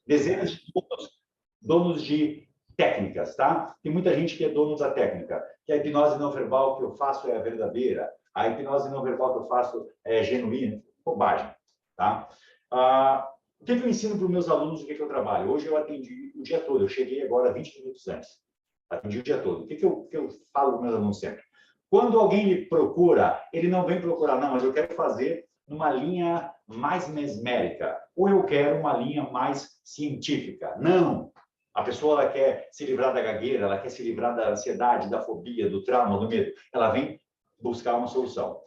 Dezenas de donos de técnicas, tá? Tem muita gente que é dono da técnica, que a hipnose não verbal que eu faço é a verdadeira, a hipnose não verbal que eu faço é genuína, bobagem, tá? O que eu ensino para os meus alunos, o que eu trabalho? Hoje eu atendi o dia todo, eu cheguei agora 20 minutos antes, atendi o dia todo. O que eu falo para os meus alunos sempre? Quando alguém me procura, ele não vem procurar, não, mas eu quero fazer numa linha mais mesmérica, ou eu quero uma linha mais científica. Não! A pessoa ela quer se livrar da gagueira, ela quer se livrar da ansiedade, da fobia, do trauma, do medo. Ela vem buscar uma solução.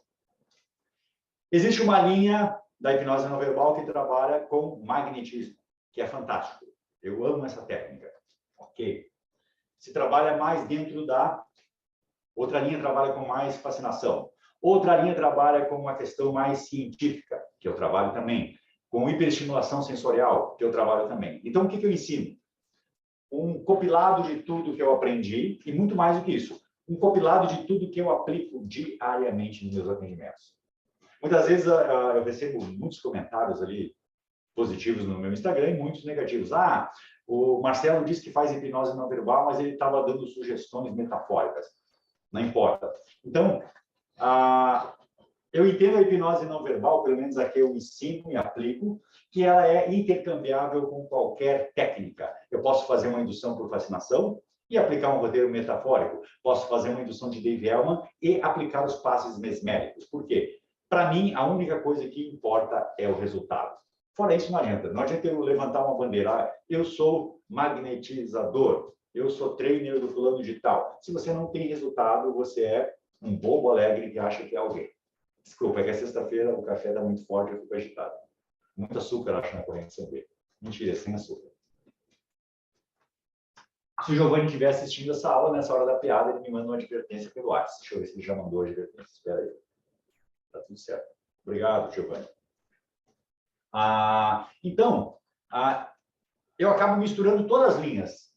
Existe uma linha da hipnose não verbal que trabalha com magnetismo, que é fantástico. Eu amo essa técnica. Ok. Se trabalha mais dentro da... Outra linha trabalha com mais fascinação. Outra linha trabalha com uma questão mais científica, que eu trabalho também. Com hiperestimulação sensorial, que eu trabalho também. Então, o que eu ensino? Um compilado de tudo que eu aprendi, e muito mais do que isso, um compilado de tudo que eu aplico diariamente nos meus atendimentos. Muitas vezes eu recebo muitos comentários ali positivos no meu Instagram e muitos negativos. O Marcelo disse que faz hipnose não verbal, mas ele estava dando sugestões metafóricas. Não importa. Então, eu entendo a hipnose não verbal, pelo menos a que eu ensino e aplico, que ela é intercambiável com qualquer técnica. Eu posso fazer uma indução por fascinação e aplicar um roteiro metafórico. Posso fazer uma indução de Dave Hellman e aplicar os passes mesméricos. Por quê? Para mim, a única coisa que importa é o resultado. Fora isso, não adianta. Não adianta eu levantar uma bandeira. Eu sou magnetizador. Eu sou trainer do fulano de tal. Se você não tem resultado, você é um bobo alegre que acha que é alguém. Desculpa, é que é sexta-feira, o café está muito forte, eu fico agitado. Muito açúcar, acho, na corrente sanguínea. Mentira, sem açúcar. Se o Giovanni estiver assistindo essa aula, nessa hora da piada, ele me manda uma advertência pelo WhatsApp. Deixa eu ver se ele já mandou a advertência. Espera aí. Tá tudo certo. Obrigado, Giovanni. Então, eu acabo misturando todas as linhas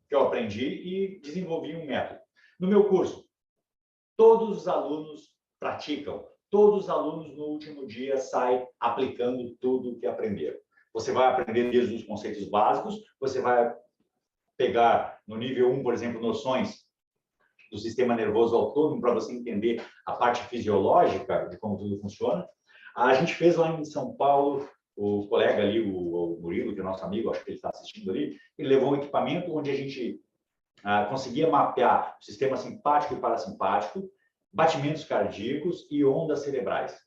que eu aprendi e desenvolvi um método. No meu curso, todos os alunos praticam. Todos os alunos, no último dia, saem aplicando tudo o que aprenderam. Você vai aprender desde os conceitos básicos, você vai pegar, no nível 1, por exemplo, noções do sistema nervoso autônomo, para você entender a parte fisiológica de como tudo funciona. A gente fez lá em São Paulo, o colega ali, o Murilo, que é nosso amigo, acho que ele está assistindo ali, ele levou um equipamento onde a gente conseguia mapear o sistema simpático e parasimpático, batimentos cardíacos e ondas cerebrais.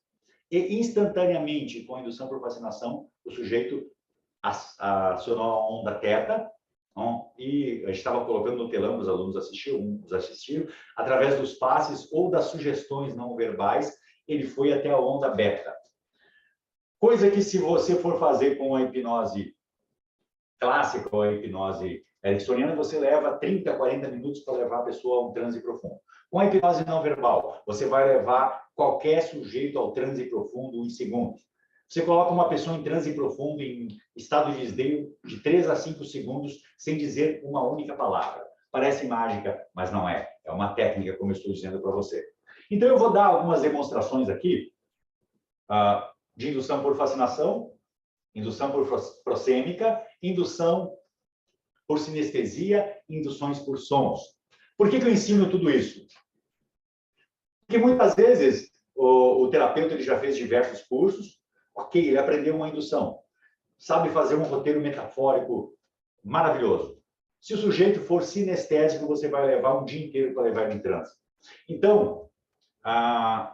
E, instantaneamente, com a indução por fascinação, o sujeito acionou a onda θ, e a gente estava colocando no telão, os alunos assistiram, através dos passes ou das sugestões não verbais, ele foi até a onda beta. Coisa que, se você for fazer com a hipnose clássica ou a hipnose ericksoniana, você leva 30, 40 minutos para levar a pessoa a um transe profundo. Com a hipnose não verbal, você vai levar qualquer sujeito ao transe profundo em segundos. Você coloca uma pessoa em transe profundo, em estado de desdém, de 3 a 5 segundos, sem dizer uma única palavra. Parece mágica, mas não é. É uma técnica, como eu estou dizendo para você. Então, eu vou dar algumas demonstrações aqui de indução por fascinação, indução por prosêmica, indução por sinestesia, induções por sons. Por que eu ensino tudo isso? Porque muitas vezes o terapeuta ele já fez diversos cursos, ok, ele aprendeu uma indução, sabe fazer um roteiro metafórico maravilhoso. Se o sujeito for sinestésico, você vai levar um dia inteiro para levar ele em transe. Então,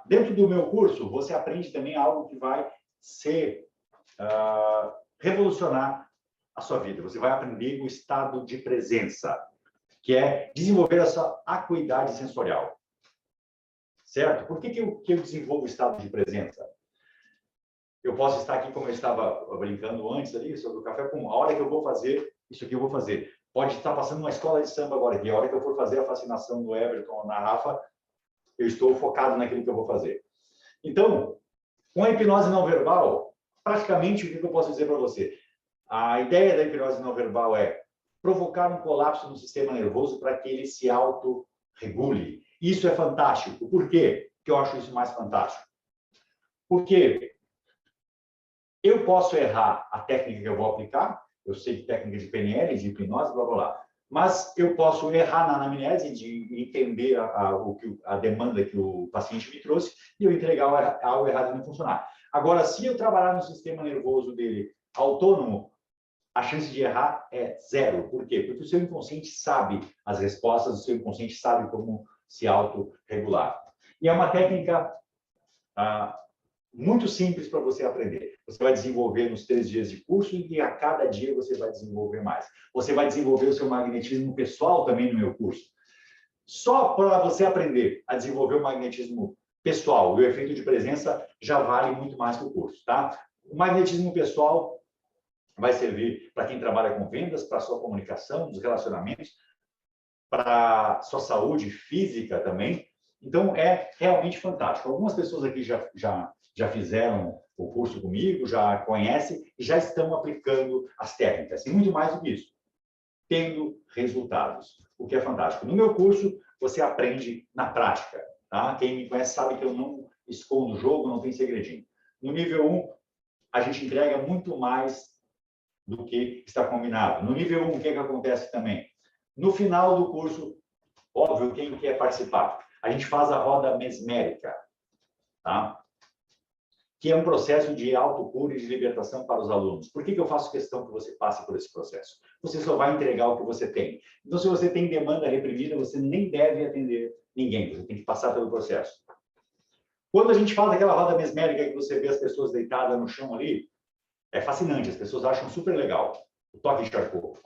dentro do meu curso, você aprende também algo que vai revolucionar a sua vida. Você vai aprender o estado de presença, que é desenvolver essa acuidade sensorial. Certo? Por que eu desenvolvo o estado de presença? Eu posso estar aqui, como eu estava brincando antes ali, sobre o café, com a hora que eu vou fazer, isso aqui eu vou fazer. Pode estar passando uma escola de samba agora aqui, a hora que eu for fazer a fascinação do Everton ou na Rafa, eu estou focado naquilo que eu vou fazer. Então, com a hipnose não verbal, praticamente o que eu posso dizer para você? A ideia da hipnose não verbal é provocar um colapso no sistema nervoso para que ele se autorregule. Isso é fantástico. Por quê que eu acho isso mais fantástico? Porque eu posso errar a técnica que eu vou aplicar, eu sei técnica de PNL, de hipnose, blá, blá, blá. Mas eu posso errar na anamnese de entender a demanda que o paciente me trouxe e eu entregar algo errado e não funcionar. Agora, se eu trabalhar no sistema nervoso dele autônomo, a chance de errar é zero. Por quê? Porque o seu inconsciente sabe as respostas, o seu inconsciente sabe como se autorregular. E é uma técnica muito simples para você aprender. Você vai desenvolver nos 3 dias de curso e a cada dia você vai desenvolver mais. Você vai desenvolver o seu magnetismo pessoal também no meu curso. Só para você aprender a desenvolver o magnetismo pessoal e o efeito de presença já vale muito mais que o curso, tá? O magnetismo pessoal vai servir para quem trabalha com vendas, para a sua comunicação, os relacionamentos, para a sua saúde física também. Então, é realmente fantástico. Algumas pessoas aqui já fizeram o curso comigo, já conhecem e já estão aplicando as técnicas. E muito mais do que isso, tendo resultados, o que é fantástico. No meu curso, você aprende na prática. Tá? Quem me conhece sabe que eu não escondo o jogo, não tem segredinho. No nível 1, a gente entrega muito mais do que está combinado. No nível 1, o que acontece também? No final do curso, óbvio, quem quer participar? A gente faz a roda mesmérica, tá? Que é um processo de autocura e de libertação para os alunos. Por que eu faço questão que você passe por esse processo? Você só vai entregar o que você tem. Então, se você tem demanda reprimida, você nem deve atender ninguém. Você tem que passar pelo processo. Quando a gente faz aquela roda mesmérica que você vê as pessoas deitadas no chão ali, é fascinante. As pessoas acham super legal. O toque de Charcot.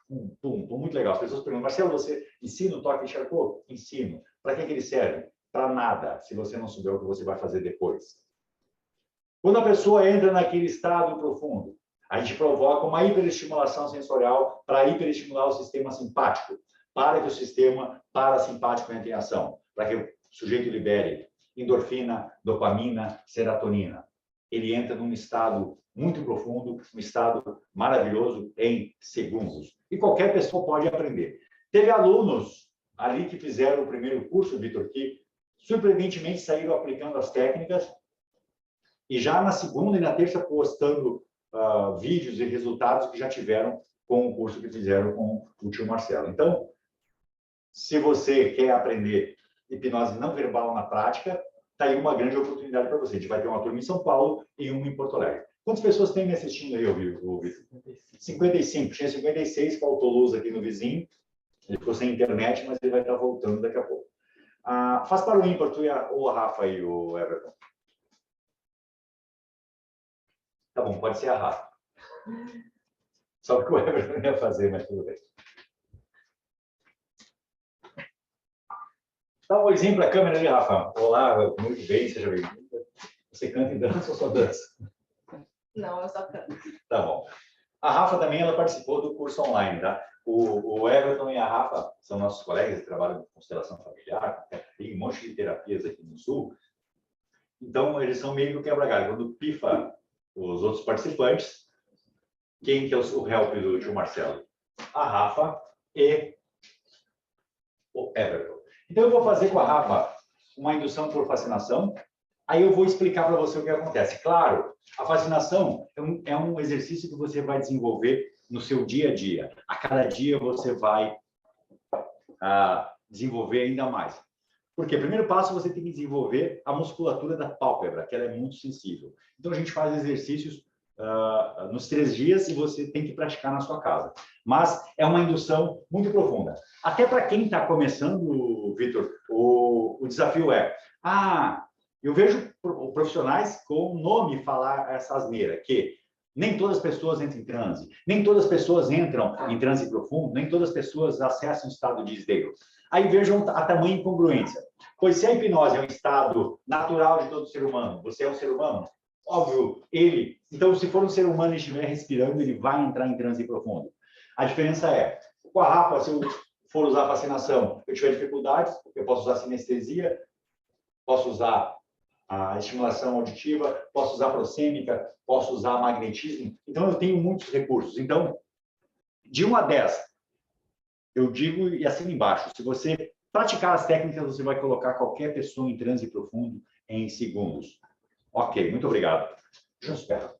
Pum, pum, pum, muito legal. As pessoas perguntam, Marcelo, você ensina o toque de Charcot? Ensino. Para que ele serve? Para nada, se você não souber o que você vai fazer depois. Quando a pessoa entra naquele estado profundo, a gente provoca uma hiperestimulação sensorial para hiperestimular o sistema simpático, para que o sistema parasimpático entre em ação, para que o sujeito libere endorfina, dopamina, serotonina. Ele entra num estado muito profundo, um estado maravilhoso em segundos. E qualquer pessoa pode aprender. Teve alunos ali que fizeram o primeiro curso, Vitor, que surpreendentemente saíram aplicando as técnicas e já na segunda e na terça postando vídeos e resultados que já tiveram com o curso que fizeram com o tio Marcelo. Então, se você quer aprender hipnose não verbal na prática, está aí uma grande oportunidade para você. A gente vai ter uma turma em São Paulo e uma em Porto Alegre. Quantas pessoas tem me assistindo aí, Vitor? 55. Tinha 56, faltou luz aqui no vizinho. Ele ficou sem internet, mas ele vai estar voltando daqui a pouco. Faz para o ímpar, tu ou a Rafa aí, o Everton. Tá bom, pode ser a Rafa. Só que o Everton ia fazer, mas tudo bem. Dá um exemplo para a câmera ali, Rafa. Olá, muito bem, seja bem-vinda. Você canta e dança ou só dança? Não, eu só canto. Tá bom. A Rafa também ela participou do curso online, tá? O Everton e a Rafa são nossos colegas que trabalham com constelação familiar, tem um monte de terapias aqui no Sul. Então, eles são meio que o quebra-galho. Quando pifa os outros participantes, quem que é o help do tio Marcelo? A Rafa e o Everton. Então, eu vou fazer com a Rafa uma indução por fascinação. Aí eu vou explicar para você o que acontece. Claro, a fascinação é um exercício que você vai desenvolver no seu dia a dia. A cada dia você vai desenvolver ainda mais. Porque o primeiro passo você tem que desenvolver a musculatura da pálpebra, que ela é muito sensível. Então a gente faz exercícios nos 3 dias e você tem que praticar na sua casa. Mas é uma indução muito profunda. Até para quem está começando, Vitor, o desafio é... eu vejo profissionais com nome falar essa asneira, que nem todas as pessoas entram em transe, nem todas as pessoas entram em transe profundo, nem todas as pessoas acessam o estado de esteio. Aí vejam a tamanha incongruência. Pois se a hipnose é um estado natural de todo ser humano, você é um ser humano, óbvio, ele... Então, se for um ser humano e estiver respirando, ele vai entrar em transe profundo. A diferença é, com a Rafa, se eu for usar fascinação, eu tiver dificuldades, eu posso usar sinestesia, posso usar a estimulação auditiva, posso usar prosêmica, posso usar magnetismo. Então, eu tenho muitos recursos. Então, de 1 a 10, eu digo e assino embaixo, se você praticar as técnicas, você vai colocar qualquer pessoa em transe profundo em segundos. Ok, muito obrigado. Deixa eu esperar.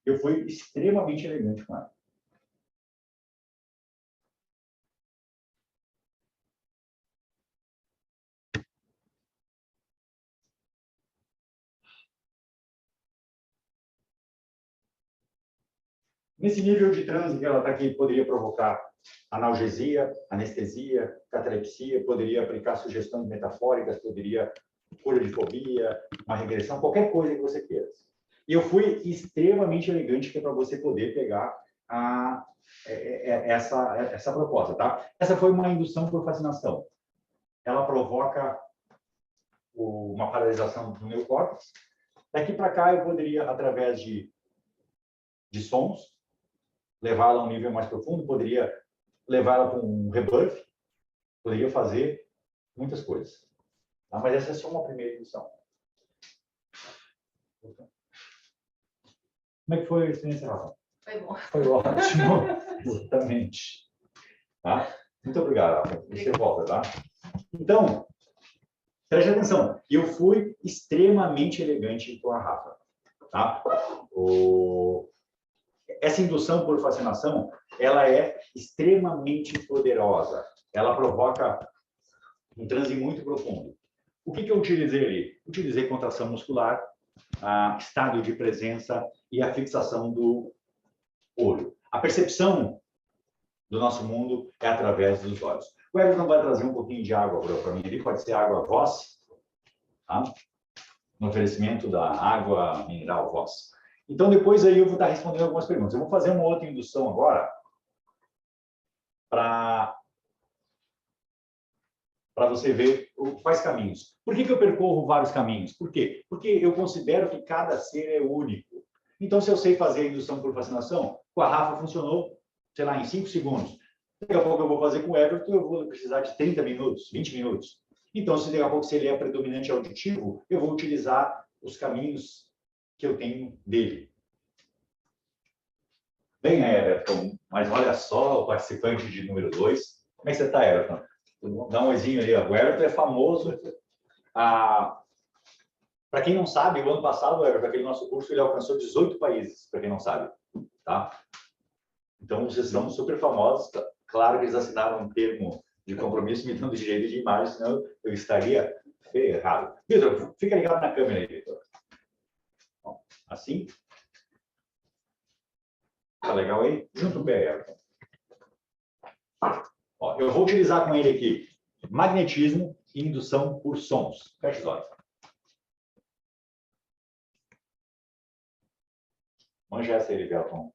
Eu fui extremamente elegante com ela. Nesse nível de transe que ela está aqui, poderia provocar analgesia, anestesia, catalepsia, poderia aplicar sugestões metafóricas, poderia cura de fobia, uma regressão, qualquer coisa que você queira. E eu fui extremamente elegante que é para você poder pegar essa proposta, tá? Essa foi uma indução por fascinação. Ela provoca uma paralisação do neocórtex. Daqui para cá eu poderia, através de sons, levá-la a um nível mais profundo, poderia levá-la para um rebuff, poderia fazer muitas coisas. Tá? Mas essa é só uma primeira indução. Como é que foi a experiência, Rafa? Foi bom. Foi ótimo, exatamente. Tá? Muito obrigado, Rafa. Você volta, tá? Então, preste atenção. Eu fui extremamente elegante com a Rafa. Tá? Essa indução por fascinação, ela é extremamente poderosa. Ela provoca um transe muito profundo. O que eu utilizei ali? Utilizei contração muscular, estado de presença e a fixação do olho. A percepção do nosso mundo é através dos olhos. O Everton vai trazer um pouquinho de água para mim ali, pode ser água Voss, tá? No oferecimento da água mineral Voss. Então, depois aí eu vou estar respondendo algumas perguntas. Eu vou fazer uma outra indução agora para você ver quais caminhos. Por que eu percorro vários caminhos? Por quê? Porque eu considero que cada ser é único. Então, se eu sei fazer a indução por fascinação, com a Rafa funcionou, sei lá, em 5 segundos. Daqui a pouco eu vou fazer com o Everton, eu vou precisar de 30 minutos, 20 minutos. Então, se daqui a pouco, se ele é predominante auditivo, eu vou utilizar os caminhos que eu tenho dele. Bem, Everton, mas olha só o participante de número 2. Como é que você está, Everton? Dá um oizinho ali. O Everton é famoso. Para quem não sabe, o ano passado, o Everton, aquele nosso curso, ele alcançou 18 países, para quem não sabe. Tá? Então, vocês são super famosos. Claro que eles assinaram um termo de compromisso me dando direito de imagem, senão eu estaria ferrado. Vitor, fica ligado na câmera aí, Vitor. Assim. Tá legal aí? Junto o pé, Everton. Ó, eu vou utilizar com ele aqui magnetismo e indução por sons. Fecha os olhos. Manja essa aí, Everton.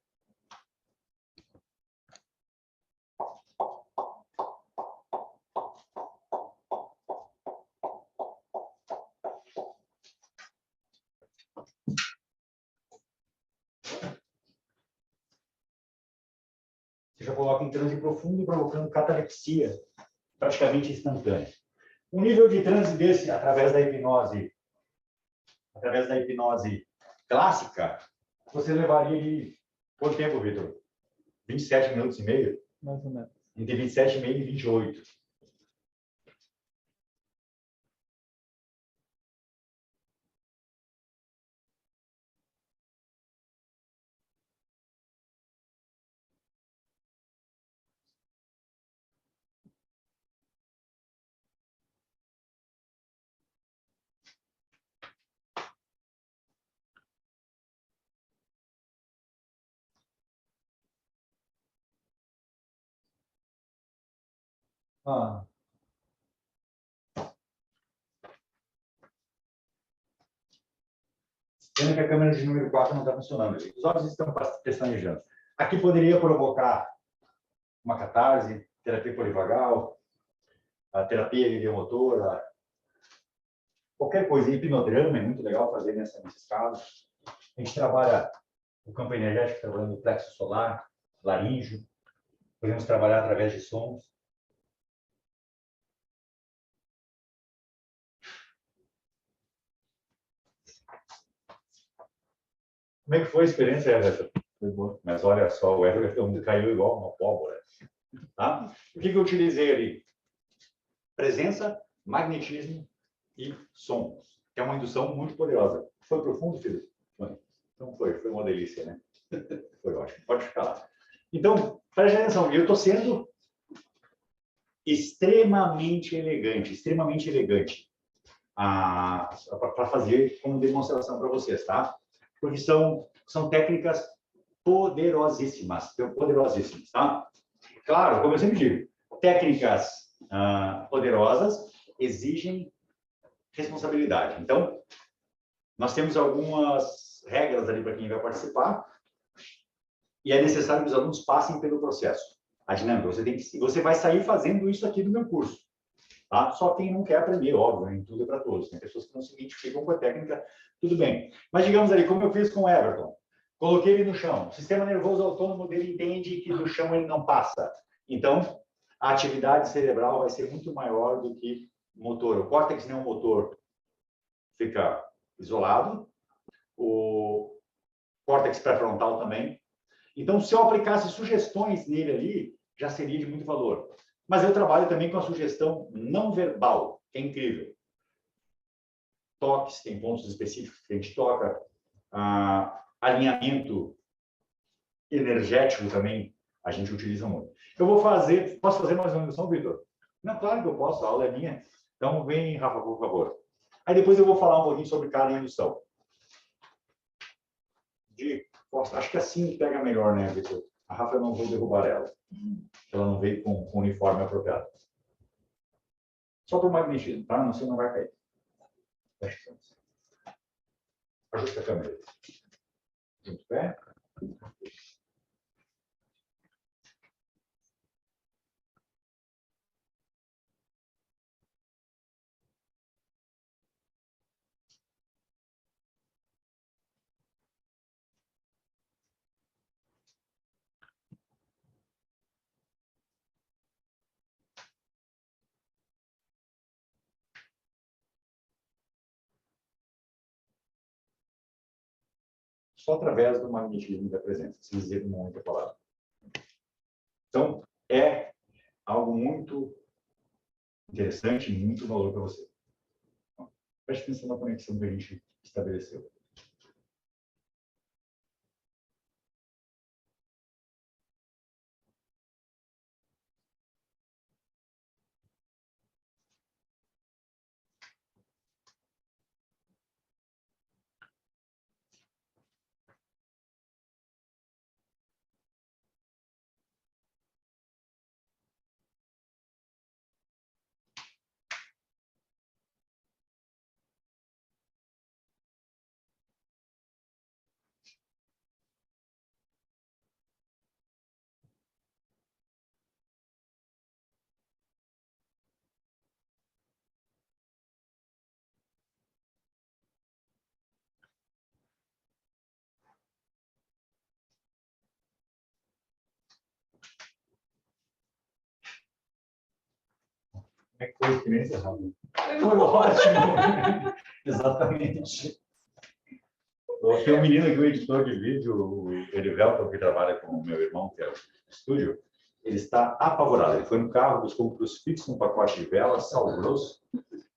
Você já coloca em transe profundo, provocando catalepsia praticamente instantânea. Um nível de transe desse, através da hipnose clássica, você levaria de quanto tempo, Vitor? 27 minutos e meio? Mais ou menos. Entre 27 e meio e 28. Pena que a câmera de número 4 não está funcionando. Os olhos estão pestanejando. Aqui poderia provocar uma catarse, terapia polivagal, a terapia ideomotora, qualquer coisa. Hipnodrama é muito legal fazer nesses casos. A gente trabalha o campo energético, trabalhando o plexo solar, laríngeo. Podemos trabalhar através de sons. Como é que foi a experiência, Everton? Foi boa. Mas olha só, o Everton caiu igual uma pólvora. Tá? O que eu utilizei ali? Presença, magnetismo e som, que é uma indução muito poderosa. Foi profundo, Felipe? Foi. Então foi uma delícia, né? Foi ótimo. Pode ficar lá. Então, preste atenção, eu estou sendo extremamente elegante para fazer como demonstração para vocês, tá? Porque são técnicas poderosíssimas, tá? Claro, como eu sempre digo, técnicas poderosas exigem responsabilidade. Então, nós temos algumas regras ali para quem vai participar e é necessário que os alunos passem pelo processo. A dinâmica, você vai sair fazendo isso aqui do meu curso. Tá? Só quem não quer aprender, óbvio, nem tudo é para todos. Tem pessoas que não se identificam com a técnica, tudo bem. Mas digamos ali, como eu fiz com o Everton, coloquei ele no chão. O sistema nervoso autônomo dele entende que do chão ele não passa. Então, a atividade cerebral vai ser muito maior do que o motor. O córtex nem o motor fica isolado. O córtex pré-frontal também. Então, se eu aplicasse sugestões nele ali, já seria de muito valor. Mas eu trabalho também com a sugestão não verbal, que é incrível. Toques, tem pontos específicos que a gente toca. Alinhamento energético também a gente utiliza muito. Eu vou fazer... Posso fazer mais uma indução, Vitor? Não, claro que eu posso, a aula é minha. Então, vem, Rafa, por favor. Aí depois eu vou falar um pouquinho sobre cada indução. Acho que assim pega melhor, né, Vitor? A Rafa, eu não vou derrubar ela. Ela não veio com o uniforme apropriado. Só por magnetismo, tá? Não, você não vai cair. Ajusta a câmera. Muito bem. Só através do magnetismo da presença, sem dizer muita palavra. Então, é algo muito interessante e muito valor para você. Preste atenção na conexão que a gente estabeleceu. Como é que foi a experiência, Raul? Foi ótimo! Exatamente. Tem um menino aqui, o editor de vídeo, o Erivelton, que trabalha com o meu irmão, que é o estúdio, ele está apavorado. Ele foi no carro, buscou um crucifixo, um pacote de velas, sal grosso,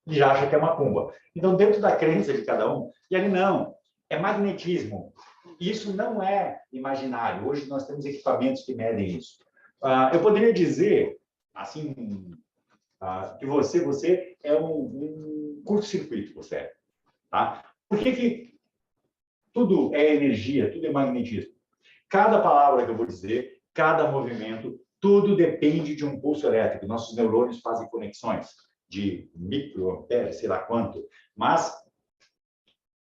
e já acha que é macumba. Então, dentro da crença de cada um, e ali não, é magnetismo. Isso não é imaginário. Hoje nós temos equipamentos que medem isso. Eu poderia dizer, assim, que você é um curto-circuito, você é. Tá? Por que tudo é energia, tudo é magnetismo? Cada palavra que eu vou dizer, cada movimento, tudo depende de um pulso elétrico. Nossos neurônios fazem conexões de microamperes, sei lá quanto, mas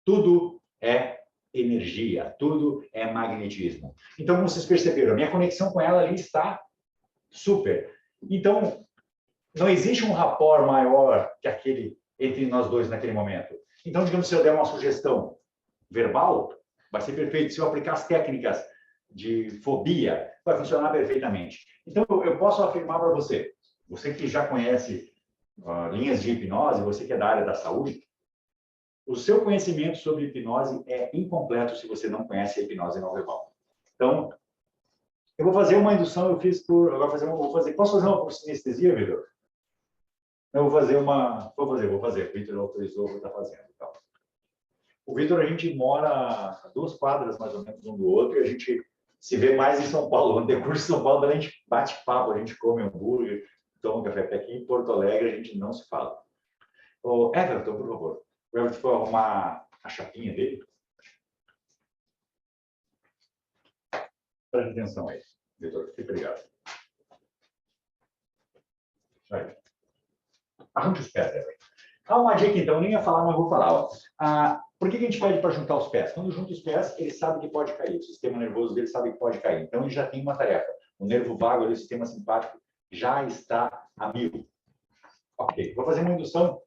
tudo é energia, tudo é magnetismo. Então, como vocês perceberam, a minha conexão com ela ali está super. Então, não existe um rapport maior que aquele entre nós dois naquele momento. Então, digamos, se eu der uma sugestão verbal, vai ser perfeito. Se eu aplicar as técnicas de fobia, vai funcionar perfeitamente. Então, eu posso afirmar para você, você que já conhece linhas de hipnose, você que é da área da saúde, o seu conhecimento sobre hipnose é incompleto se você não conhece a hipnose não verbal. Então, eu vou fazer uma indução, eu fiz por... Agora posso fazer uma por sinestesia, Vitor? Eu vou fazer uma... Vou fazer. O Vitor autorizou, vou estar fazendo. Então. O Vitor, a gente mora a 2 quadras, mais ou menos, um do outro, e a gente se vê mais em São Paulo. No decurso de São Paulo, a gente bate papo, a gente come hambúrguer, toma café. Porque aqui em Porto Alegre, a gente não se fala. Ô, Everton, por favor. O Everton foi arrumar a chapinha dele. Preste atenção aí, Vitor. Fique obrigado. Aí. Arrunte os pés, Everton. Há uma dica, então, nem ia falar, mas vou falar. Ó. Por que a gente pede para juntar os pés? Quando junta os pés, ele sabe que pode cair. O sistema nervoso dele sabe que pode cair. Então, ele já tem uma tarefa. O nervo vago, o sistema simpático, já está a 1000. Ok. Vou fazer uma indução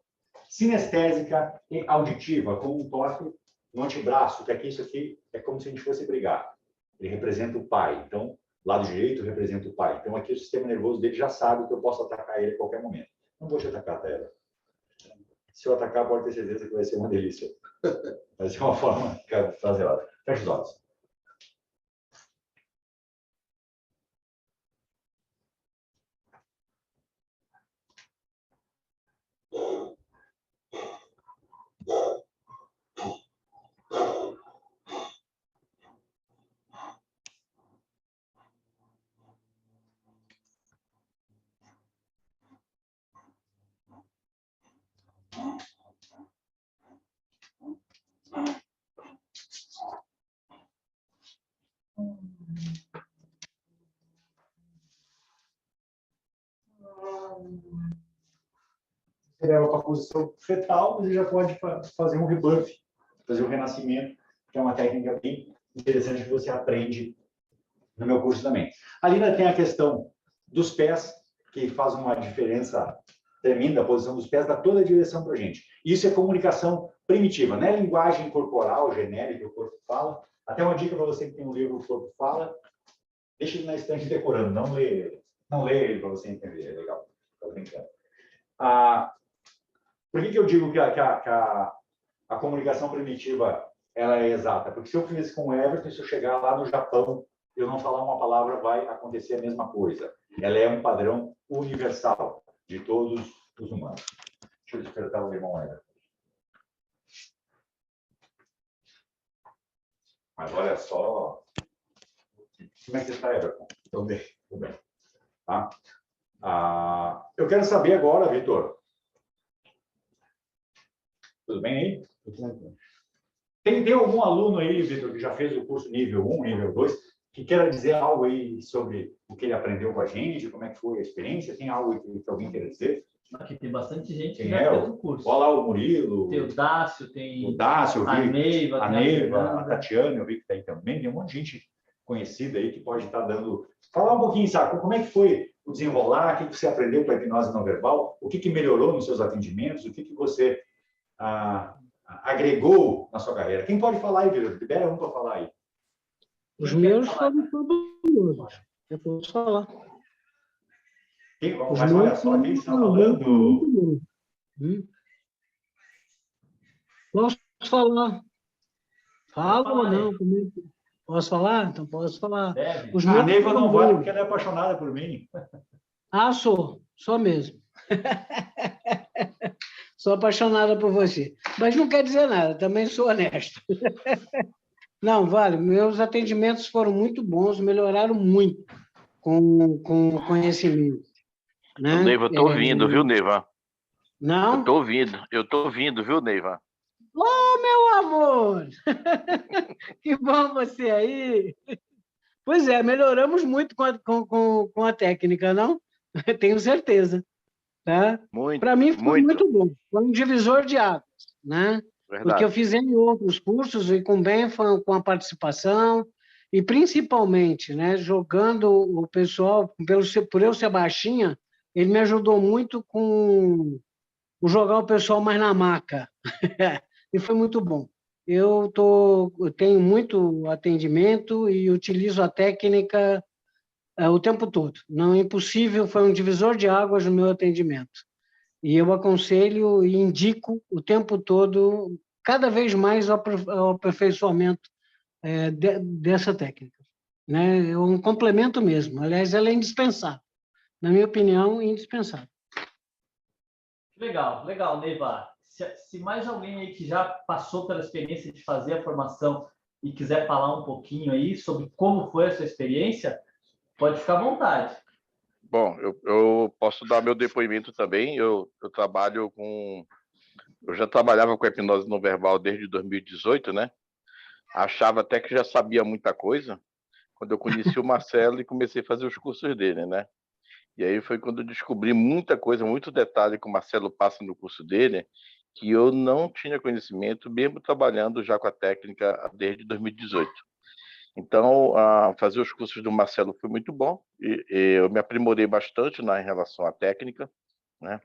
sinestésica e auditiva, com um toque no antebraço, que aqui isso aqui é como se a gente fosse brigar. Ele representa o pai. Então, lado direito representa o pai. Então, aqui o sistema nervoso dele já sabe que eu posso atacar ele a qualquer momento. Não vou te atacar, Tela. Se eu atacar, pode ter certeza que vai ser uma delícia. Vai ser uma forma prazerosa. Feche os olhos. Você leva para a posição fetal, você já pode fazer um rebirth, fazer um renascimento, que é uma técnica bem interessante que você aprende no meu curso também. Ali ainda tem a questão dos pés, que faz uma diferença tremenda. A posição dos pés dá toda a direção para a gente. Isso é comunicação primitiva, não é linguagem corporal genérica, o corpo fala. Até uma dica para você que tem um livro O Corpo Fala, deixa ele na estante decorando, não lê ele. Não lê ele para você entender, é legal. Estou brincando. Por que eu digo que a comunicação primitiva ela é exata? Porque se eu fiz com o Everton, se eu chegar lá no Japão, eu não falar uma palavra, vai acontecer a mesma coisa. Ela é um padrão universal de todos os humanos. Deixa eu despertar o irmão Everton. Mas olha só. Como é que você está, Everton? Estou bem, estou bem. Tá? Eu quero saber agora, Vitor. Tudo bem aí? Tem algum aluno aí, Vitor, que já fez o curso nível 1, nível 2, que queira dizer algo aí sobre o que ele aprendeu com a gente, como é que foi a experiência? Tem algo que alguém queira dizer? Aqui tem bastante gente que Quem já fez o curso. Olha lá o Murilo. Tem o Dácio, tem o Dácio, a Neiva, a Tatiana, eu vi que está aí também. Tem um monte de gente conhecida aí que pode estar dando... Falar um pouquinho, sabe? Como é que foi o desenrolar? O que você aprendeu com a hipnose não verbal? O que melhorou nos seus atendimentos? O que você agregou na sua carreira? Quem pode falar aí, Vitor? Libera um para falar aí. Os meus foram fabulosos. Eu posso falar. Mas olha só, quem está falando? Posso falar? Fala ou não? Posso falar? Então posso falar. A Neiva não vale porque ela é apaixonada por mim. Sou mesmo. Sou apaixonada por você. Mas não quer dizer nada, também sou honesto. Não, vale, meus atendimentos foram muito bons, melhoraram muito com o conhecimento. Né? Neiva, eu estou ouvindo, viu, Neiva? Não? Eu estou ouvindo, viu, Neiva? Ô, meu amor! Que bom você aí! Pois é, melhoramos muito com a técnica, não? Tenho certeza. Tá? Para mim foi muito bom, foi um divisor de águas, né? Verdade. Porque eu fiz em outros cursos e com a participação e principalmente, né, jogando o pessoal, por eu ser baixinha, ele me ajudou muito com jogar o pessoal mais na maca. E foi muito bom. Eu tenho muito atendimento e utilizo a técnica o tempo todo. Não é impossível, foi um divisor de águas no meu atendimento. E eu aconselho e indico o tempo todo, cada vez mais ao aperfeiçoamento dessa técnica, né? É um complemento mesmo. Aliás, ela é indispensável. Na minha opinião, indispensável. Legal, legal, Neiva. Se mais alguém aí que já passou pela experiência de fazer a formação e quiser falar um pouquinho aí sobre como foi a sua experiência, pode ficar à vontade. Bom, eu posso dar meu depoimento também. Eu trabalho com... Eu já trabalhava com hipnose não verbal desde 2018, né? Achava até que já sabia muita coisa quando eu conheci o Marcelo e comecei a fazer os cursos dele, né? E aí foi quando eu descobri muita coisa, muito detalhe que o Marcelo passa no curso dele, que eu não tinha conhecimento, mesmo trabalhando já com a técnica desde 2018. Então, fazer os cursos do Marcelo foi muito bom, e eu me aprimorei bastante em relação à técnica, né?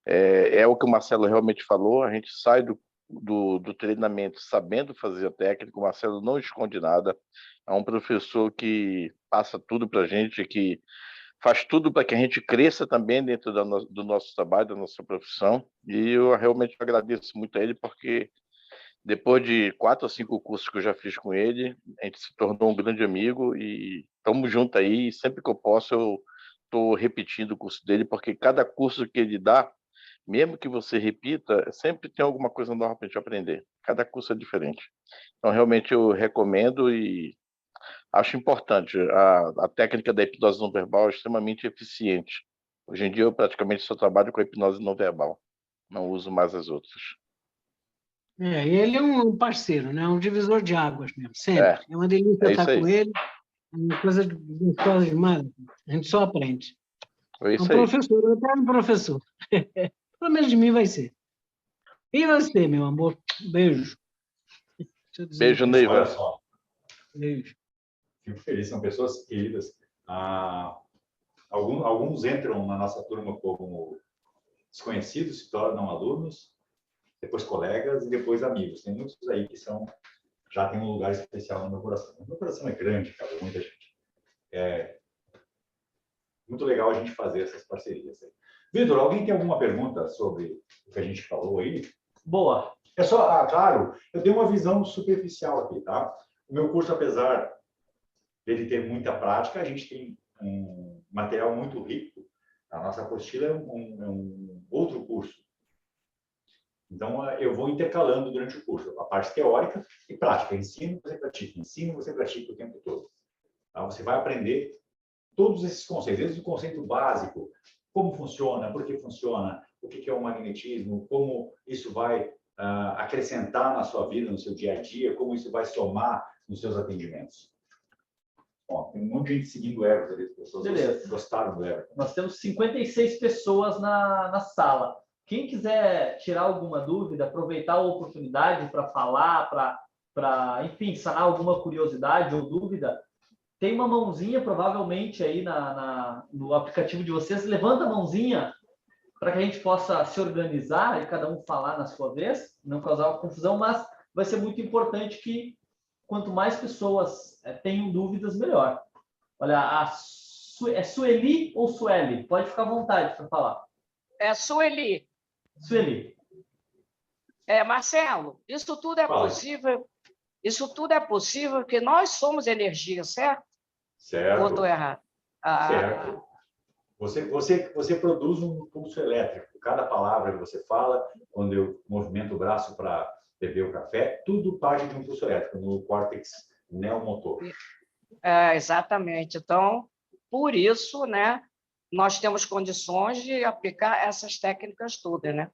É o que o Marcelo realmente falou, a gente sai do treinamento sabendo fazer a técnica, o Marcelo não esconde nada, é um professor que passa tudo para a gente, que faz tudo para que a gente cresça também dentro do nosso trabalho, da nossa profissão, e eu realmente agradeço muito a ele, porque depois de 4 ou 5 cursos que eu já fiz com ele, a gente se tornou um grande amigo e estamos juntos aí, e sempre que eu posso eu estou repetindo o curso dele, porque cada curso que ele dá, mesmo que você repita, sempre tem alguma coisa nova para a gente aprender, cada curso é diferente. Então realmente eu recomendo e acho importante. A técnica da hipnose não verbal é extremamente eficiente. Hoje em dia, eu praticamente só trabalho com a hipnose não verbal. Não uso mais as outras. E ele é um parceiro, né? Um divisor de águas mesmo, sempre. É uma delícia É estar isso aí. com ele, é uma coisa gostosa demais. A gente só aprende. É É isso um aí. professor, um eterno professor. Pelo menos de mim vai ser. E você, meu amor? Beijo. Deixa eu dizer Beijo, uma coisa. Olha Neiva. só, Beijo. fico feliz, são pessoas queridas. Alguns entram na nossa turma como desconhecidos, se tornam alunos, depois colegas e depois amigos. Tem muitos aí que já tem um lugar especial no meu coração. O meu coração é grande, cara, muita gente. É muito legal a gente fazer essas parcerias aí. Vitor, alguém tem alguma pergunta sobre o que a gente falou aí? Boa. É só, claro, eu dei uma visão superficial aqui, tá? O meu curso, apesar dele ter muita prática, a gente tem um material muito rico. A nossa apostila é um outro curso. Então, eu vou intercalando durante o curso a parte teórica e prática. Ensino, você pratica o tempo todo. Tá? Você vai aprender todos esses conceitos, desde o conceito básico, como funciona, por que funciona, o que é o magnetismo, como isso vai acrescentar na sua vida, no seu dia a dia, como isso vai somar nos seus atendimentos. Bom, tem um monte de gente seguindo o Everton ali, as pessoas gostaram do Everton. Nós temos 56 pessoas na sala. Quem quiser tirar alguma dúvida, aproveitar a oportunidade para falar, enfim, sanar alguma curiosidade ou dúvida, tem uma mãozinha provavelmente aí no aplicativo de vocês. Levanta a mãozinha para que a gente possa se organizar e cada um falar na sua vez, não causar uma confusão, mas vai ser muito importante que quanto mais pessoas tenham dúvidas, melhor. Olha, é Sueli ou Sueli? Pode ficar à vontade para falar. É Sueli. Sueli. Marcelo, isso tudo é possível. Isso tudo é possível porque nós somos energia, certo? Certo. Ou estou errado? Certo. Você produz um pulso elétrico. Cada palavra que você fala, quando eu movimento o braço para beber o café, tudo parte de um pulso elétrico no córtex neomotor. Exatamente. Então, por isso, né, nós temos condições de aplicar essas técnicas todas, né?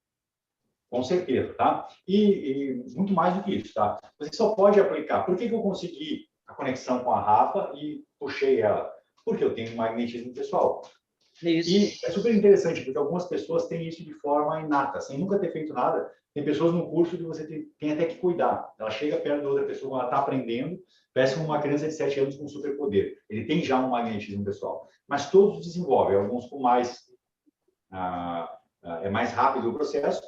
Com certeza, tá? E muito mais do que isso, tá? Você só pode aplicar. Por que eu consegui a conexão com a Rafa e puxei ela? Porque eu tenho um magnetismo pessoal. Isso. E é super interessante, porque algumas pessoas têm isso de forma inata, sem nunca ter feito nada. Tem pessoas no curso que você tem até que cuidar. Ela chega perto da outra pessoa, quando ela está aprendendo, parece uma criança de 7 anos com superpoder. Ele tem já um magnetismo pessoal. Mas todos desenvolvem, alguns com mais... é mais rápido o processo.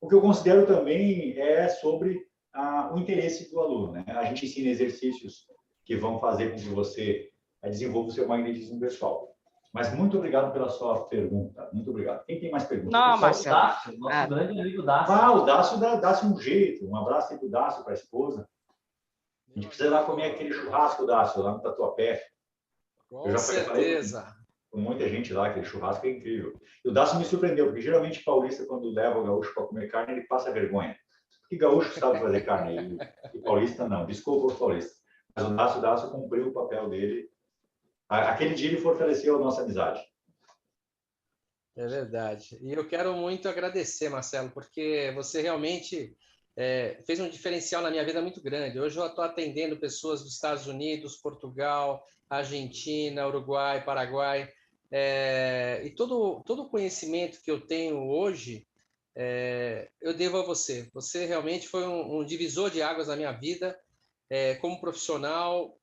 O que eu considero também é sobre o interesse do aluno, né? A gente ensina exercícios que vão fazer com que você desenvolva o seu magnetismo pessoal. Mas muito obrigado pela sua pergunta. Muito obrigado. Quem tem mais perguntas? Não, O Marcelo. Dácio, nosso grande amigo Dácio. O Dácio dá-se um jeito. Um abraço aí pro Dácio, para a esposa. A gente precisa ir lá comer aquele churrasco, Dácio, lá no Tatuapé. Com certeza. Com muita gente lá, aquele churrasco é incrível. E o Dácio me surpreendeu, porque geralmente paulista, quando leva o gaúcho para comer carne, ele passa vergonha. Porque gaúcho sabe fazer carne e paulista não. Desculpa os paulistas. Mas o Dácio cumpriu o papel dele. Aquele dia ele fortaleceu a nossa amizade. É verdade. E eu quero muito agradecer, Marcelo, porque você realmente fez um diferencial na minha vida muito grande. Hoje eu estou atendendo pessoas dos Estados Unidos, Portugal, Argentina, Uruguai, Paraguai. E todo o conhecimento que eu tenho hoje, eu devo a você. Você realmente foi um divisor de águas na minha vida, como profissional.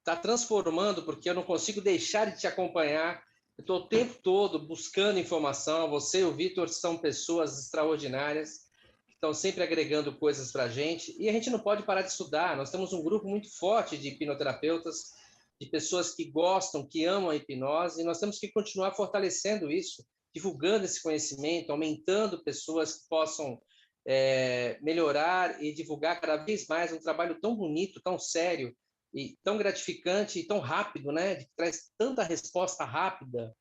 Está transformando, porque eu não consigo deixar de te acompanhar. Eu estou o tempo todo buscando informação. Você e o Vitor são pessoas extraordinárias, que estão sempre agregando coisas para a gente. E a gente não pode parar de estudar. Nós temos um grupo muito forte de hipnoterapeutas, de pessoas que gostam, que amam a hipnose, e nós temos que continuar fortalecendo isso, divulgando esse conhecimento, aumentando pessoas que possam melhorar e divulgar cada vez mais um trabalho tão bonito, tão sério, e tão gratificante e tão rápido, né? Que traz tanta resposta rápida.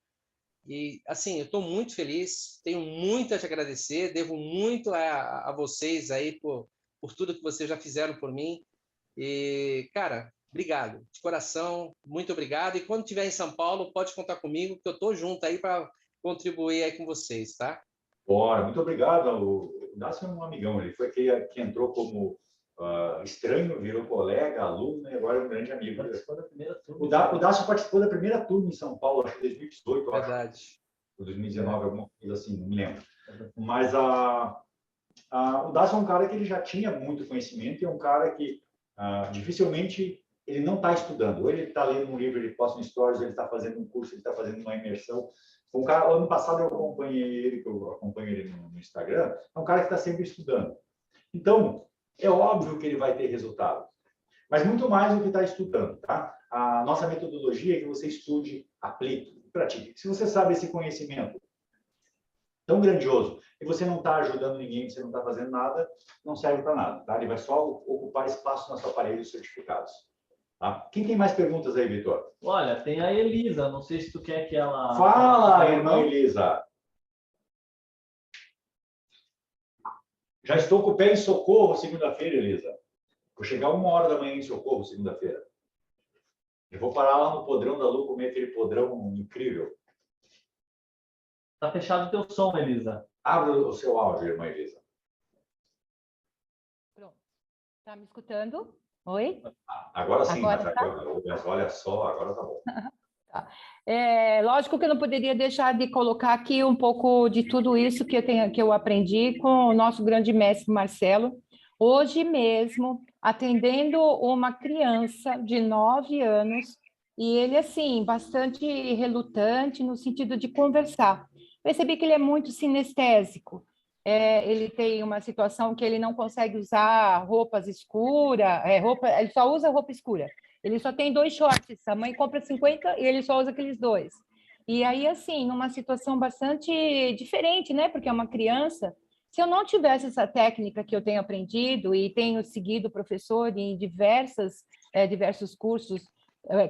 E, assim, eu estou muito feliz, tenho muito a te agradecer, devo muito a vocês aí por tudo que vocês já fizeram por mim. E, cara, obrigado, de coração, muito obrigado. E quando estiver em São Paulo, pode contar comigo, que eu estou junto aí para contribuir aí com vocês, tá? Bora, muito obrigado. O Dácio é um amigão, ele foi que entrou como estranho, virou colega, aluno, e agora é um grande amigo. Participou da primeira turma. O Dácio participou da primeira turma em São Paulo, acho que em 2018, Verdade. acho. Ou 2019, alguma coisa assim, não me lembro. Mas o Dácio é um cara que ele já tinha muito conhecimento e é um cara que dificilmente ele não está estudando. Ou ele está lendo um livro, ele posta um stories, ele está fazendo um curso, ele está fazendo uma imersão. Um cara, ano passado eu acompanho ele no Instagram, é um cara que está sempre estudando. Então, é óbvio que ele vai ter resultado, mas muito mais do que está estudando, tá? A nossa metodologia é que você estude, aplique, pratique. Se você sabe esse conhecimento tão grandioso e você não está ajudando ninguém, você não está fazendo nada, não serve para nada, tá? Ele vai só ocupar espaço na sua parede de certificados. Tá? Quem tem mais perguntas aí, Vitor? Olha, tem a Elisa, não sei se tu quer que ela... Fala, irmã Elisa! Já estou com o pé em Socorro segunda-feira, Elisa. Vou chegar 1h da manhã em Socorro segunda-feira. Eu vou parar lá no Podrão da Lu, comer aquele podrão incrível. Tá fechado o teu som, Elisa. Abra o seu áudio, irmã Elisa. Pronto. Tá me escutando? Oi? Agora sim, Agora mas olha só, agora tá bom. Tá. Lógico que eu não poderia deixar de colocar aqui um pouco de tudo isso que eu aprendi com o nosso grande mestre Marcelo. Hoje mesmo, atendendo uma criança de 9 anos, e ele, assim, bastante relutante no sentido de conversar. Percebi que ele é muito sinestésico. Ele tem uma situação que ele não consegue usar roupas escuras, ele só usa roupa escura. Ele só tem 2 shorts, a mãe compra 50 e ele só usa aqueles 2. E aí, assim, numa situação bastante diferente, né? Porque é uma criança. Se eu não tivesse essa técnica que eu tenho aprendido e tenho seguido o professor em diversos cursos,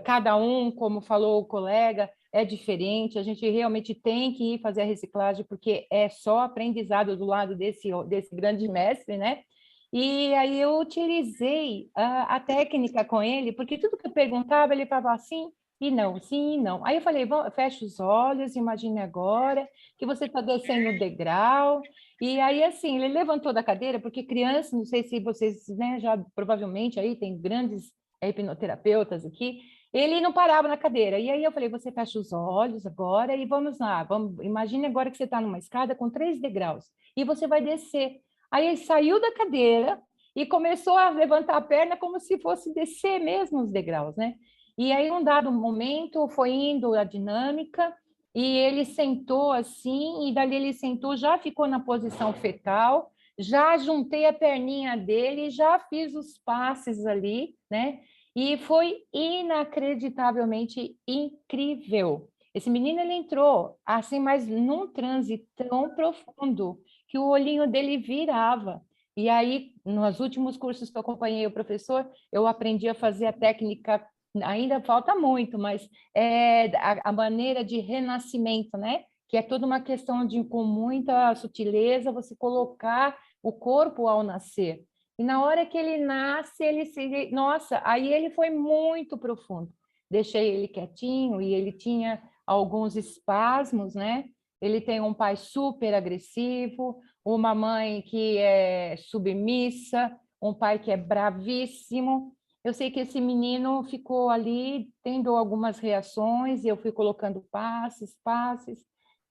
cada um, como falou o colega, é diferente, a gente realmente tem que ir fazer a reciclagem, porque é só aprendizado do lado desse grande mestre, né? E aí eu utilizei a técnica com ele, porque tudo que eu perguntava, ele falava sim e não. Aí eu falei, fecha os olhos, imagine agora que você está descendo o degrau. E aí, assim, ele levantou da cadeira, porque criança, não sei se vocês, né, já provavelmente aí tem grandes hipnoterapeutas aqui, ele não parava na cadeira. E aí eu falei, você fecha os olhos agora e vamos lá. Imagine agora que você está numa escada com 3 degraus e você vai descer. Aí ele saiu da cadeira e começou a levantar a perna como se fosse descer mesmo os degraus, né? E aí, um dado momento, foi indo a dinâmica e ele sentou assim, e dali ele sentou, já ficou na posição fetal, já juntei a perninha dele, já fiz os passes ali, né? E foi inacreditavelmente incrível. Esse menino, ele entrou, assim, mas num transe tão profundo, que o olhinho dele virava. E aí, nos últimos cursos que eu acompanhei o professor, eu aprendi a fazer a técnica, ainda falta muito, mas a maneira de renascimento, né? Que é toda uma questão de, com muita sutileza, você colocar o corpo ao nascer. E na hora que ele nasce, nossa, aí ele foi muito profundo. Deixei ele quietinho e ele tinha alguns espasmos, né? Ele tem um pai super agressivo, uma mãe que é submissa, um pai que é bravíssimo. Eu sei que esse menino ficou ali tendo algumas reações, e eu fui colocando passes,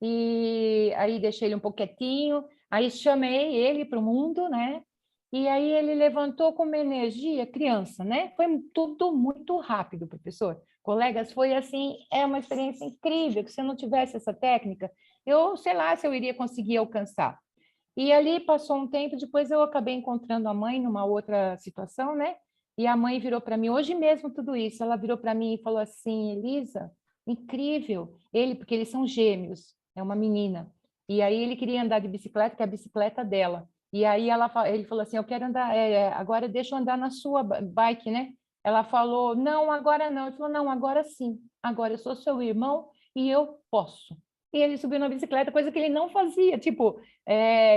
e aí deixei ele um pouco quietinho, aí chamei ele para o mundo, né? E aí ele levantou com uma energia, criança, né? Foi tudo muito rápido, professor. Colegas, foi assim, é uma experiência incrível, que se eu não tivesse essa técnica, eu sei lá se eu iria conseguir alcançar. E ali passou um tempo, depois eu acabei encontrando a mãe numa outra situação, né? E a mãe virou para mim, hoje mesmo tudo isso, ela virou para mim e falou assim, Elisa, incrível, ele, porque eles são gêmeos, é uma menina, e aí ele queria andar de bicicleta, que é a bicicleta dela, e aí ele falou assim, eu quero andar, agora deixa eu andar na sua bike, né? Ela falou, não, agora não. Ele falou, não, agora sim, agora eu sou seu irmão e eu posso. E ele subiu na bicicleta, coisa que ele não fazia, tipo,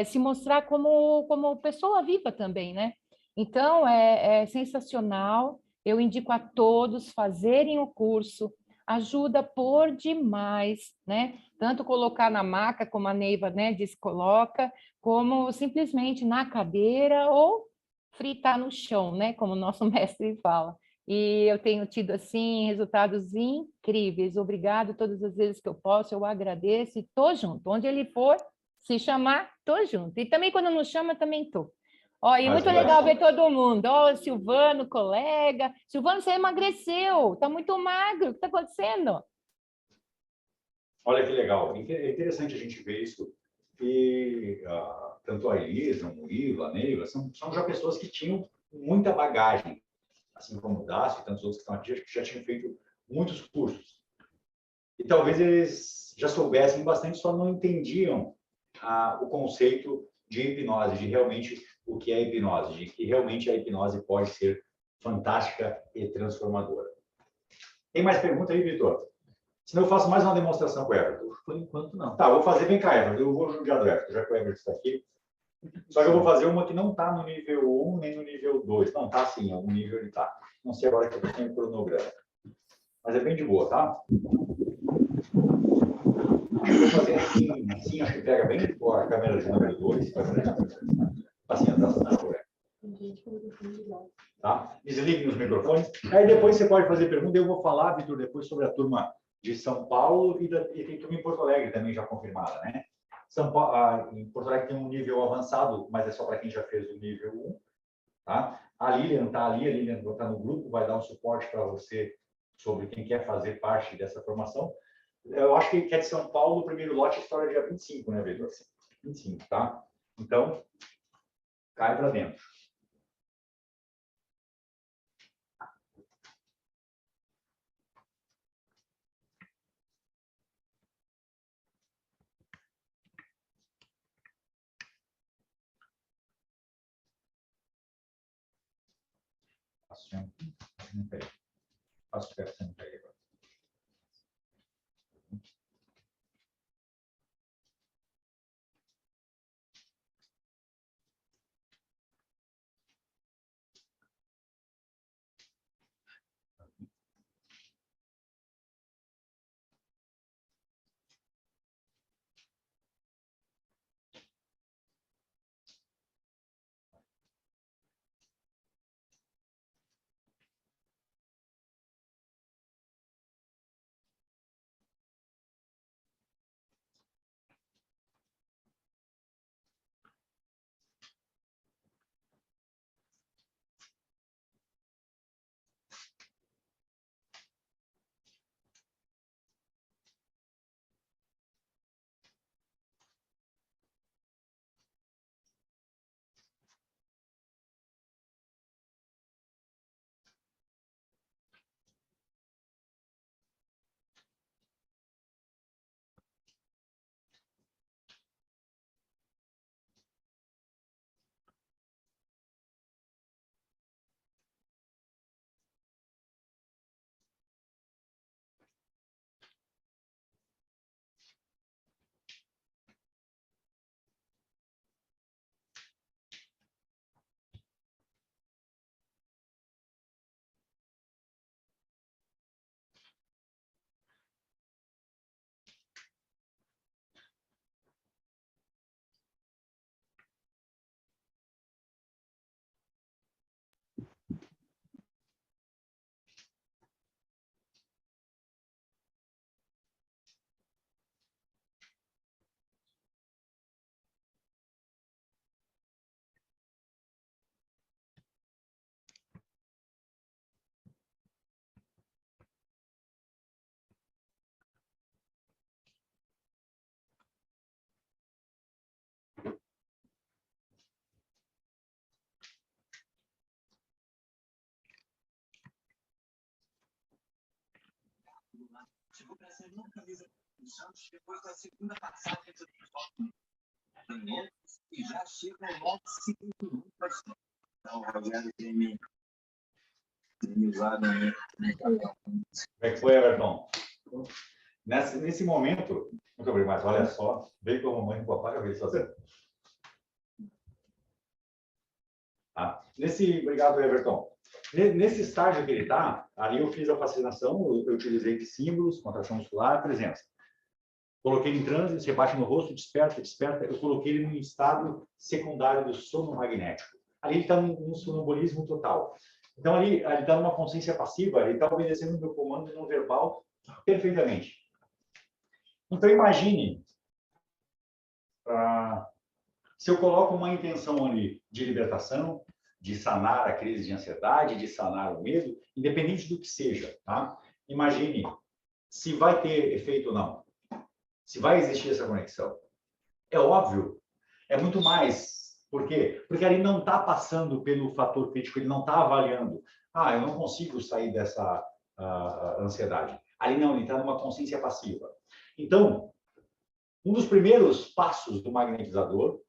se mostrar como pessoa viva também, né? Então, é sensacional. Eu indico a todos fazerem o curso, ajuda por demais, né? Tanto colocar na maca, como a Neiva, né, diz, coloca, como simplesmente na cadeira ou fritar no chão, né, como o nosso mestre fala. E eu tenho tido, assim, resultados incríveis. Obrigado todas as vezes que eu posso, eu agradeço e estou junto. Onde ele for, se chamar, estou junto. E também, quando não chama, também estou. Ó, e muito legal ver todo mundo. Ó, o Silvano, colega. Silvano, você emagreceu, está muito magro. O que está acontecendo? Olha que legal. É interessante a gente ver isso. E tanto a Elisa, o Murilo, a Neiva, são já pessoas que tinham muita bagagem, assim como o Dácio e tantos outros que estão aqui, que já tinham feito muitos cursos. E talvez eles já soubessem bastante, só não entendiam o conceito de hipnose, de realmente o que é hipnose, de que realmente a hipnose pode ser fantástica e transformadora. Tem mais pergunta aí, Vitor? Senão eu faço mais uma demonstração com o Everton. Por enquanto, não. Tá, vou fazer, vem cá, Everton. Eu vou judiar do Everton, já que o Everton está aqui. Só que eu vou fazer uma que não está no nível 1 nem no nível 2. Não, está sim, em algum nível ele está. Não sei agora que eu tenho o cronograma. Mas é bem de boa, tá? Eu vou fazer assim, acho que pega bem a câmera de número 2. Assim, tá correto. Tá? Desligue os microfones. Aí depois você pode fazer pergunta. Eu vou falar, Vitor, depois sobre a turma de São Paulo e tem turma em Porto Alegre também já confirmada, né? São Paulo, em Porto Alegre tem um nível avançado, mas é só para quem já fez o nível 1. Tá? A Lilian está ali, a Lilian está no grupo, vai dar um suporte para você sobre quem quer fazer parte dessa formação. Eu acho que é de São Paulo, o primeiro lote, história dia 25, né, Vitor? 25, tá? Então, cai para dentro. Faço agora. é que foi, Everton? Nesse momento, muito obrigado, mas olha só, veio com a mamãe e com o papai, eu vi fazendo. Obrigado, Everton. Nesse estágio que ele está, ali eu fiz a fascinação, eu utilizei de símbolos, contração muscular, presença. Coloquei ele em transe, você bate no rosto, desperta, desperta. Eu coloquei ele num estado secundário do sono magnético. Ali ele está num sonambulismo total. Então, ali ele está numa consciência passiva, ele está obedecendo o meu comando não verbal perfeitamente. Então, imagine, se eu coloco uma intenção ali de libertação, de sanar a crise de ansiedade, de sanar o medo, independente do que seja, tá? Imagine se vai ter efeito ou não, se vai existir essa conexão. É óbvio, é muito mais. Por quê? Porque ali não está passando pelo fator crítico, ele não está avaliando. Eu não consigo sair dessa ansiedade. Ali não, ele está numa consciência passiva. Então, um dos primeiros passos do magnetizador,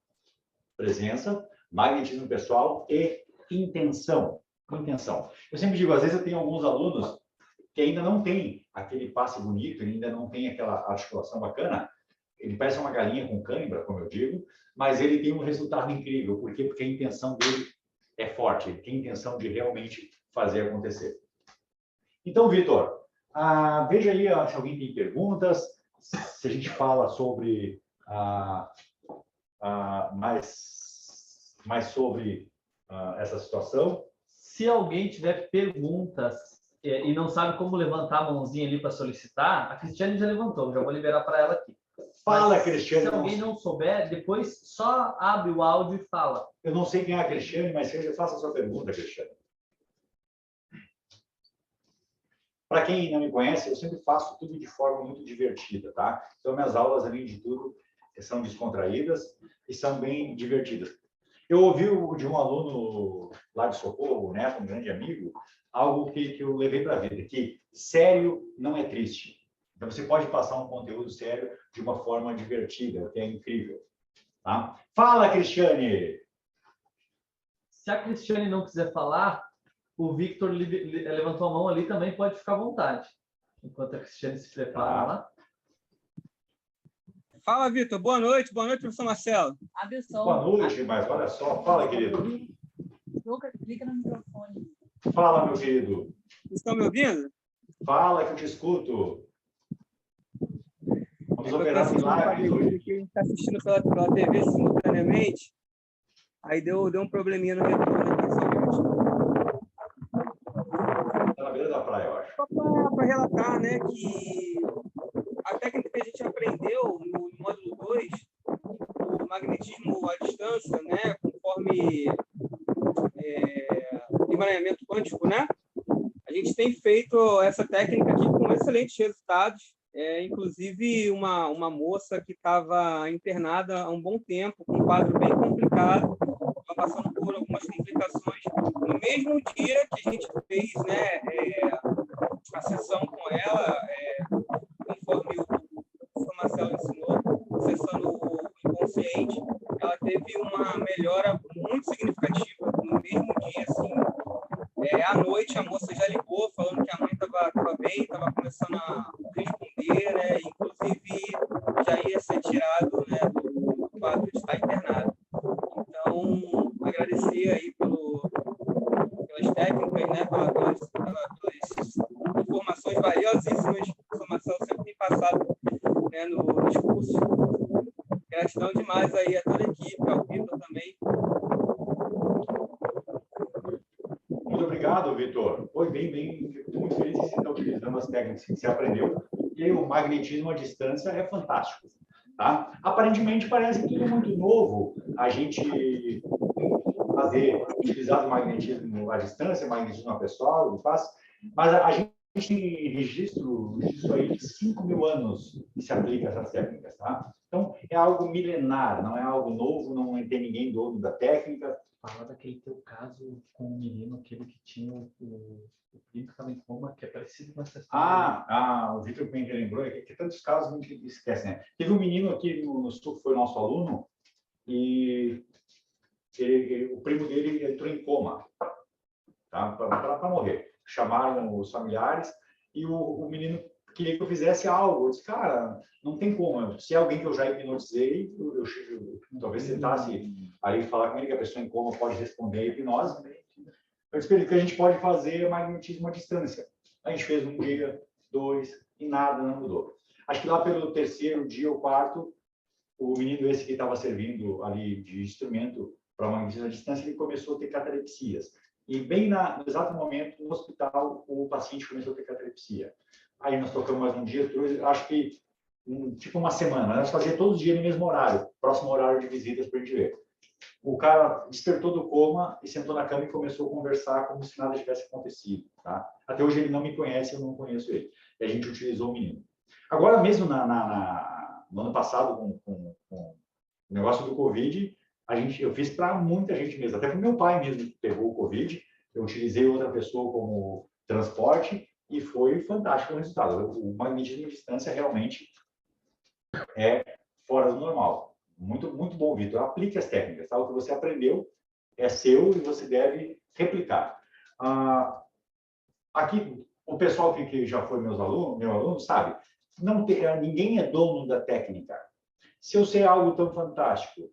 presença, magnetismo pessoal e intenção. Intenção. Eu sempre digo, às vezes eu tenho alguns alunos que ainda não tem aquele passe bonito, ele ainda não tem aquela articulação bacana, ele parece uma galinha com cãibra, como eu digo, mas ele tem um resultado incrível. Por quê? Porque a intenção dele é forte, ele tem a intenção de realmente fazer acontecer. Então, Vitor, veja aí se alguém tem perguntas, se a gente fala sobre mais sobre essa situação. Se alguém tiver perguntas e não sabe como levantar a mãozinha ali para solicitar, a Cristiane já levantou, já vou liberar para ela aqui. Fala, Mas, Cristiane. se alguém não souber, depois só abre o áudio e fala. Eu não sei quem é a Cristiane, mas faça a sua pergunta, Cristiane. Para quem não me conhece, eu sempre faço tudo de forma muito divertida, tá? Então, minhas aulas, além de tudo, são descontraídas e são bem divertidas. Eu ouvi de um aluno lá de Socorro, o Neto, um grande amigo, algo que eu levei para a vida, que sério não é triste. Então, você pode passar um conteúdo sério de uma forma divertida, o que é incrível. Tá? Fala, Cristiane! Se a Cristiane não quiser falar, o Victor levantou a mão ali também, pode ficar à vontade. Enquanto a Cristiane se prepara lá. Fala, Vitor. Boa noite, professor Marcelo. Abre o som. Boa noite, mas olha só. Fala, querido. Clica no microfone. Fala, meu querido. Estão me ouvindo? Fala, que eu te escuto. Vamos operar milagres hoje. A gente está assistindo pela TV simultaneamente. Aí deu um probleminha no retorno aqui, só um minutinho. Está na beira da praia, eu acho. Só para relatar, né, que a técnica que a gente aprendeu no módulo 2, o magnetismo à distância, né, conforme emaranhamento quântico, né, a gente tem feito essa técnica aqui com excelentes resultados. Inclusive, uma moça que estava internada há um bom tempo, com um quadro bem complicado, estava passando por algumas complicações. No mesmo dia que a gente fez, né, a sessão com ela, conforme o professor Marcelo ensinou, acessando o inconsciente, ela teve uma melhora muito significativa. No mesmo dia, assim, à noite, a moça já ligou, falando que a mãe estava bem, estava começando a responder, né? Inclusive, já ia ser tirado, né, do quadro de estar internado. Então, agradecer aí pelas técnicas, né, pelas informações valiosíssimas que o professor Marcelo sempre tem passado, né, nos cursos. Gratidão demais aí a toda a equipe, ao Vitor também. Muito obrigado, Vitor. Foi bem. Fico muito feliz que você está utilizando as técnicas que você aprendeu. E o magnetismo à distância é fantástico. Tá? Aparentemente, parece tudo muito novo a gente utilizar o magnetismo à distância, magnetismo pessoal, mas a gente tem registro aí de 5.000 anos que se aplica essas técnicas. Tá? Então, é algo milenar, não é algo novo, não tem ninguém dono da técnica, Fala daquele teu caso com o menino, aquele que tinha o primo que estava em coma, que é parecido com essa história. O Vitor bem lembrou, é que tantos casos a gente esquece, né? Teve um menino aqui no Sul que foi nosso aluno e o primo dele entrou em coma, tá? Para morrer. Chamaram os familiares e o menino queria que eu fizesse algo. Eu disse, cara, não tem como. Se é alguém que eu já hipnotizei, eu talvez tentasse aí falar com ele que a pessoa em coma pode responder a hipnose. Eu disse que a gente pode fazer magnetismo à distância. A gente fez 1 dia, 2, e nada, não mudou. Acho que lá pelo 3º dia ou 4º, o menino esse que estava servindo ali de instrumento para magnetismo à distância, ele começou a ter catalepsias. E bem no exato momento, no hospital, o paciente começou a ter catalepsia. Aí nós tocamos mais 1 dia, 2, acho que tipo uma semana. Nós fazíamos todos os dias no mesmo horário, próximo horário de visitas para a gente ver. O cara despertou do coma e sentou na cama e começou a conversar como se nada tivesse acontecido. Tá? Até hoje ele não me conhece, eu não conheço ele. E a gente utilizou o menino. Agora mesmo no ano passado, com o negócio do Covid, eu fiz para muita gente mesmo. Até para o meu pai mesmo que pegou o Covid, eu utilizei outra pessoa como transporte e foi fantástico o resultado. O magnetismo à distância realmente é fora do normal. Muito, muito bom, Vitor. Aplique as técnicas. Tá? O que você aprendeu é seu e você deve replicar. Aqui, o pessoal que já foi meu aluno sabe, ninguém é dono da técnica. Se eu sei algo tão fantástico,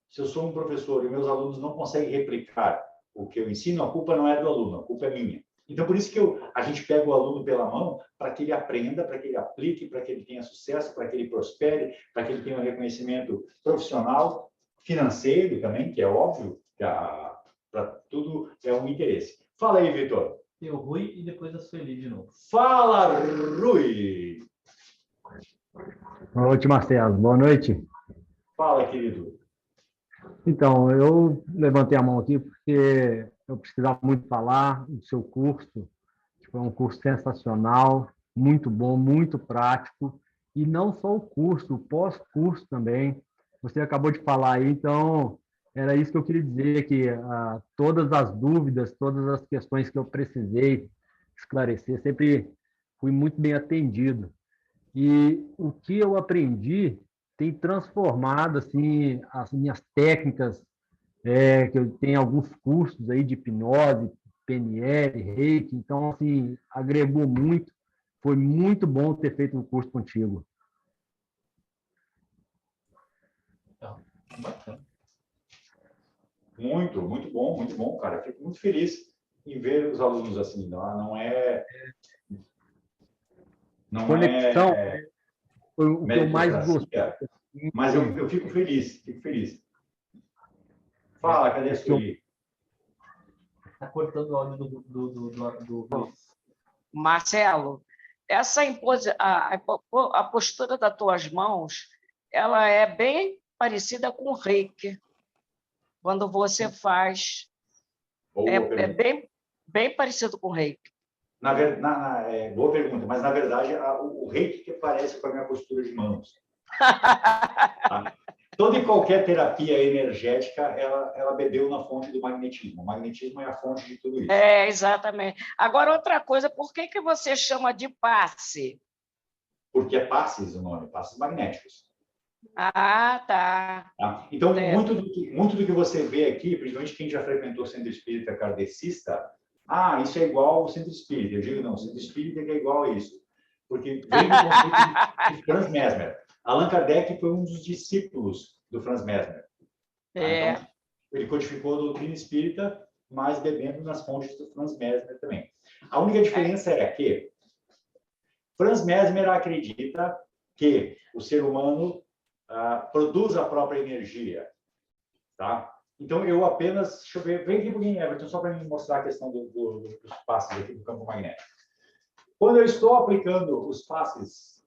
se eu sou um professor e meus alunos não conseguem replicar o que eu ensino, a culpa não é do aluno, a culpa é minha. Então, por isso que a gente pega o aluno pela mão para que ele aprenda, para que ele aplique, para que ele tenha sucesso, para que ele prospere, para que ele tenha um reconhecimento profissional, financeiro também, que é óbvio, para tudo é um interesse. Fala aí, Vitor. Tem o Rui e depois a Sueli de novo. Fala, Rui! Boa noite, Marcelo. Boa noite. Fala, querido. Então, eu levantei a mão aqui porque eu precisava muito falar do seu curso. Foi um curso sensacional, muito bom, muito prático. E não só o curso, o pós-curso também. Você acabou de falar aí, então era isso que eu queria dizer, que todas as dúvidas, todas as questões que eu precisei esclarecer, sempre fui muito bem atendido. E o que eu aprendi tem transformado assim as minhas técnicas, que eu tenho alguns cursos aí de hipnose, PNL, Reiki, então assim agregou muito. Foi muito bom ter feito um curso contigo. Muito, muito bom, cara. Eu fico muito feliz em ver os alunos assim. Não é conexão foi o que eu mais gostei. Mas eu fico feliz, Fala, cadê a Sueli? Está cortando o áudio do Marcelo, a postura das tuas mãos, ela é bem parecida com o Reiki. Quando você faz, é bem parecido com o Reiki. Boa pergunta, mas na verdade o Reiki que parece com a minha postura de mãos. Tá? Toda e qualquer terapia energética, ela bebeu na fonte do magnetismo. O magnetismo é a fonte de tudo isso. É, exatamente. Agora, outra coisa, por que você chama de passe? Porque é passes o nome, passes magnéticos. Ah, tá. Então, muito do que você vê aqui, principalmente quem já frequentou o centro espírita kardecista, isso é igual ao centro espírita. Eu digo, não, o centro espírita é igual a isso. Porque vem do conceito de Franz Mesmer. Allan Kardec foi um dos discípulos do Franz Mesmer. Então, ele codificou a doutrina espírita, mas bebendo nas fontes do Franz Mesmer também. A única diferença é que Franz Mesmer acredita que o ser humano produz a própria energia. Tá? Então, eu apenas... Deixa eu ver. Vem aqui um pouquinho, Everton, só para me mostrar a questão dos passes aqui do campo magnético. Quando eu estou aplicando os passes,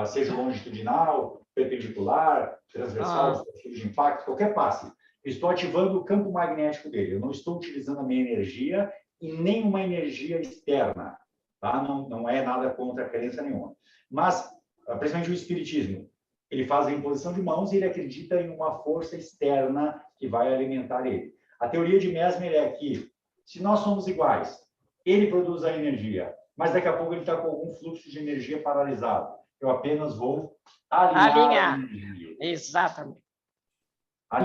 seja longitudinal, perpendicular, transversal, de impacto, qualquer passe, eu estou ativando o campo magnético dele. Eu não estou utilizando a minha energia e nem uma energia externa. Tá? Não é nada contra a crença nenhuma. Mas, principalmente o espiritismo, ele faz a imposição de mãos e ele acredita em uma força externa que vai alimentar ele. A teoria de Mesmer é que, se nós somos iguais, ele produz a energia, mas daqui a pouco ele está com algum fluxo de energia paralisado. Eu apenas vou alinhar a energia. Exatamente.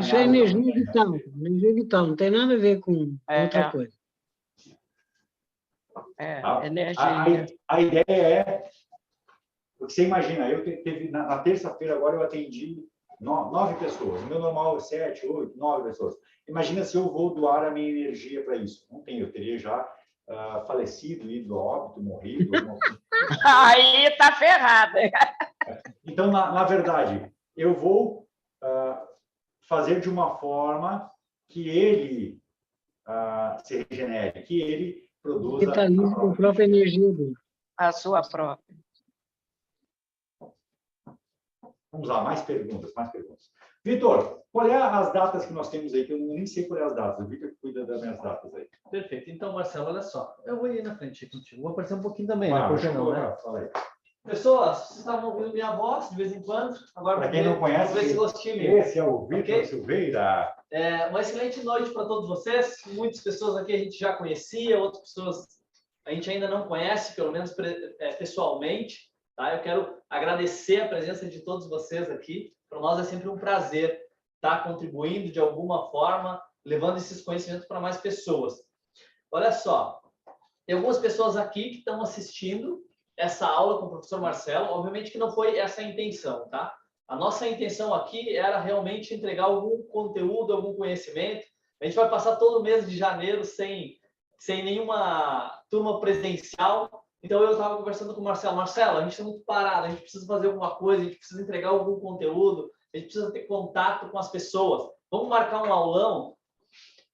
Isso é energia vital, não tem nada a ver com outra coisa. Energia. A ideia é, você imagina, na terça-feira agora eu atendi 9 pessoas, o meu normal é 7, 8, 9 pessoas. Imagina se eu vou doar a minha energia para isso. Não tenho, eu teria já falecido, ido a óbito, morrido. Aí tá ferrado. Então, na verdade, eu vou fazer de uma forma que ele se regenere, que ele produza a própria energia dele. A sua própria. Vamos lá, mais perguntas. Vitor, qual é as datas que nós temos aí? Que eu nem sei qual é as datas. O Vitor cuida das minhas datas aí. Perfeito. Então, Marcelo, olha só. Eu vou ir na frente aqui contigo. Vou aparecer um pouquinho também, Ah, Por que não, né? Fala aí. Pessoas, vocês estavam ouvindo minha voz de vez em quando. Agora, para quem não conhece, esse é o Vitor Silveira. Uma excelente noite para todos vocês. Muitas pessoas aqui a gente já conhecia, outras pessoas a gente ainda não conhece, pelo menos pessoalmente. Tá? Eu quero agradecer a presença de todos vocês aqui. Para nós é sempre um prazer estar contribuindo de alguma forma, levando esses conhecimentos para mais pessoas. Olha só, tem algumas pessoas aqui que estão assistindo essa aula com o professor Marcelo. Obviamente que não foi essa a intenção, tá? A nossa intenção aqui era realmente entregar algum conteúdo, algum conhecimento. A gente vai passar todo o mês de janeiro sem nenhuma turma presencial. Então, eu estava conversando com o Marcelo. Marcelo, a gente está muito parado, a gente precisa fazer alguma coisa, a gente precisa entregar algum conteúdo, a gente precisa ter contato com as pessoas. Vamos marcar um aulão?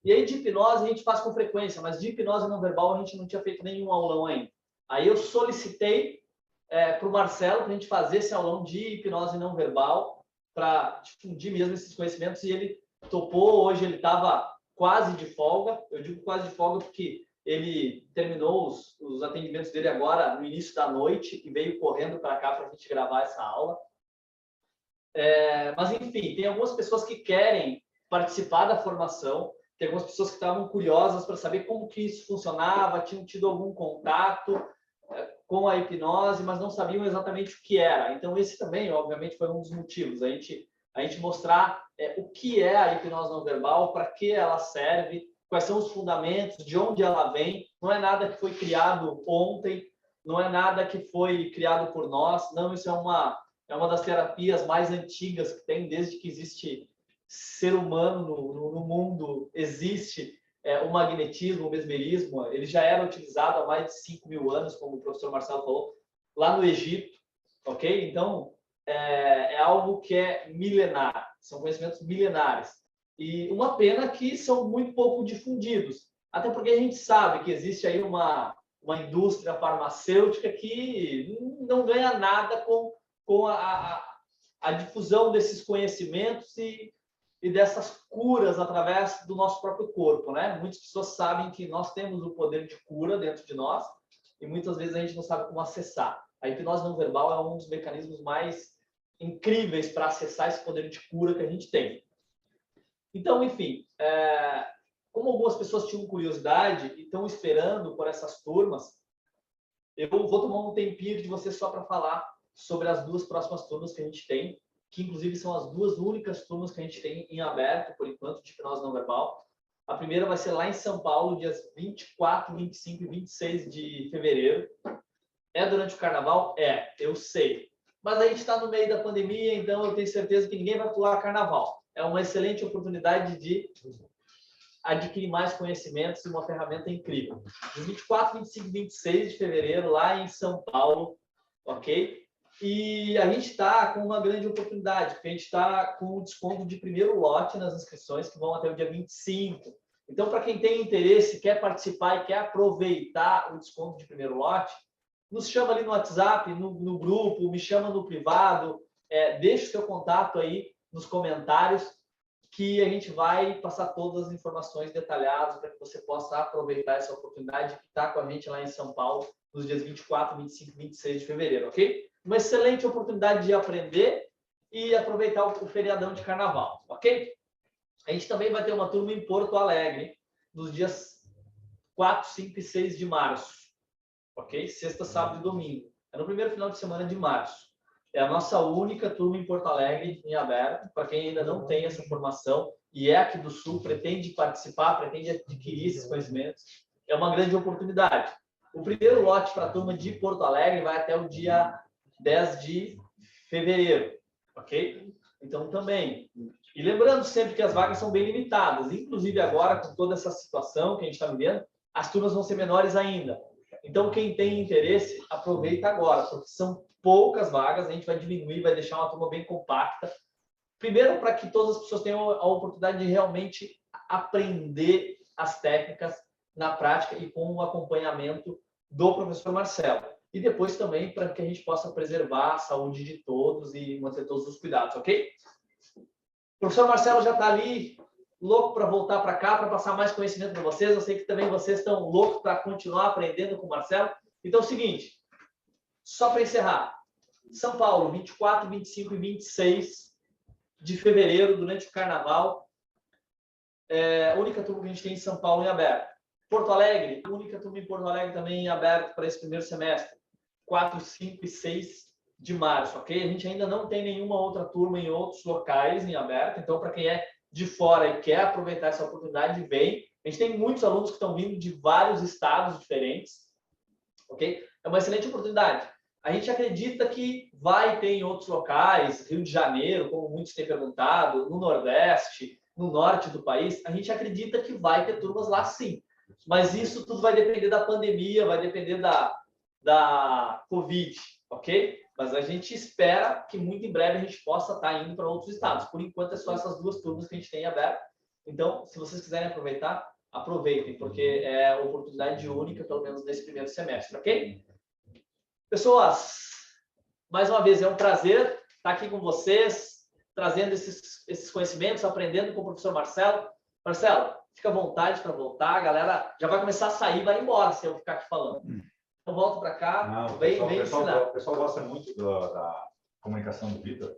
E aí, de hipnose, a gente faz com frequência, mas de hipnose não verbal, a gente não tinha feito nenhum aulão ainda. Aí, eu solicitei para o Marcelo para a gente fazer esse aulão de hipnose não verbal, para difundir mesmo esses conhecimentos, e ele topou. Hoje ele estava quase de folga. Eu digo quase de folga porque ele terminou os atendimentos dele agora no início da noite e veio correndo para cá para a gente gravar essa aula. Mas, enfim, tem algumas pessoas que querem participar da formação, tem algumas pessoas que estavam curiosas para saber como que isso funcionava, tinham tido algum contato com a hipnose, mas não sabiam exatamente o que era. Então, esse também, obviamente, foi um dos motivos. A gente mostrar o que é a hipnose não verbal, para que ela serve, quais são os fundamentos, de onde ela vem. Não é nada que foi criado ontem, não é nada que foi criado por nós. Não, isso é uma das terapias mais antigas que tem, desde que existe ser humano no mundo, existe o magnetismo, o mesmerismo. Ele já era utilizado há mais de 5.000 anos, como o professor Marcelo falou, lá no Egito, ok? Então, é algo que é milenar, são conhecimentos milenares. E uma pena que são muito pouco difundidos, até porque a gente sabe que existe aí uma indústria farmacêutica que não ganha nada com a difusão desses conhecimentos e dessas curas através do nosso próprio corpo, né? Muitas pessoas sabem que nós temos o poder de cura dentro de nós e muitas vezes a gente não sabe como acessar. A hipnose não verbal é um dos mecanismos mais incríveis para acessar esse poder de cura que a gente tem. Então, enfim, como algumas pessoas tinham curiosidade e estão esperando por essas turmas, eu vou tomar um tempinho de vocês só para falar sobre as 2 próximas turmas que a gente tem, que inclusive são as 2 únicas turmas que a gente tem em aberto, por enquanto, de hipnose não verbal. A primeira vai ser lá em São Paulo, dias 24, 25 e 26 de fevereiro. É durante o carnaval? Eu sei. Mas a gente está no meio da pandemia, então eu tenho certeza que ninguém vai pular carnaval. É uma excelente oportunidade de adquirir mais conhecimentos e uma ferramenta incrível. Dias 24, 25 e 26 de fevereiro, lá em São Paulo, ok? E a gente está com uma grande oportunidade, porque a gente está com o desconto de primeiro lote nas inscrições, que vão até o dia 25. Então, para quem tem interesse, quer participar e quer aproveitar o desconto de primeiro lote, nos chama ali no WhatsApp, no grupo, me chama no privado, deixa o seu contato aí nos comentários, que a gente vai passar todas as informações detalhadas para que você possa aproveitar essa oportunidade que está com a gente lá em São Paulo, nos dias 24, 25 e 26 de fevereiro, ok? Uma excelente oportunidade de aprender e aproveitar o feriadão de carnaval, ok? A gente também vai ter uma turma em Porto Alegre, nos dias 4, 5 e 6 de março. Ok? Sexta, sábado e domingo. É no primeiro final de semana de março. É a nossa única turma em Porto Alegre em aberto. Para quem ainda não tem essa formação e é aqui do Sul, pretende participar, pretende adquirir esses conhecimentos, é uma grande oportunidade. O primeiro lote para a turma de Porto Alegre vai até o dia 10 de fevereiro. Ok? Então, também. E lembrando sempre que as vagas são bem limitadas. Inclusive, agora, com toda essa situação que a gente está vivendo, as turmas vão ser menores ainda. Então, quem tem interesse, aproveita agora, porque são poucas vagas, a gente vai diminuir, vai deixar uma turma bem compacta. Primeiro, para que todas as pessoas tenham a oportunidade de realmente aprender as técnicas na prática e com o acompanhamento do professor Marcelo. E depois também para que a gente possa preservar a saúde de todos e manter todos os cuidados, ok? O professor Marcelo já está ali, louco para voltar para cá, para passar mais conhecimento para vocês. Eu sei que também vocês estão loucos para continuar aprendendo com o Marcelo. Então, é o seguinte, só para encerrar, São Paulo, 24, 25 e 26 de fevereiro, durante o Carnaval, a única turma que a gente tem em São Paulo em aberto. Porto Alegre, a única turma em Porto Alegre também em aberto para esse primeiro semestre, 4, 5 e 6 de março, ok? A gente ainda não tem nenhuma outra turma em outros locais em aberto, então, para quem é de fora e quer aproveitar essa oportunidade, vem. A gente tem muitos alunos que estão vindo de vários estados diferentes, ok? É uma excelente oportunidade. A gente acredita que vai ter em outros locais, Rio de Janeiro, como muitos têm perguntado, no Nordeste, no Norte do país, a gente acredita que vai ter turmas lá sim. Mas isso tudo vai depender da pandemia, vai depender da Covid, ok? Mas a gente espera que muito em breve a gente possa estar indo para outros estados. Por enquanto é só essas duas turmas que a gente tem aberto. Então, se vocês quiserem aproveitar, aproveitem, porque é oportunidade única, pelo menos nesse primeiro semestre, ok? Pessoas, mais uma vez é um prazer estar aqui com vocês, trazendo esses conhecimentos, aprendendo com o professor Marcelo. Marcelo, fica à vontade para voltar, a galera já vai começar a sair, vai embora se eu ficar aqui falando. Então, volto para cá. Não, vem ensinar. O pessoal gosta muito da comunicação do Vitor.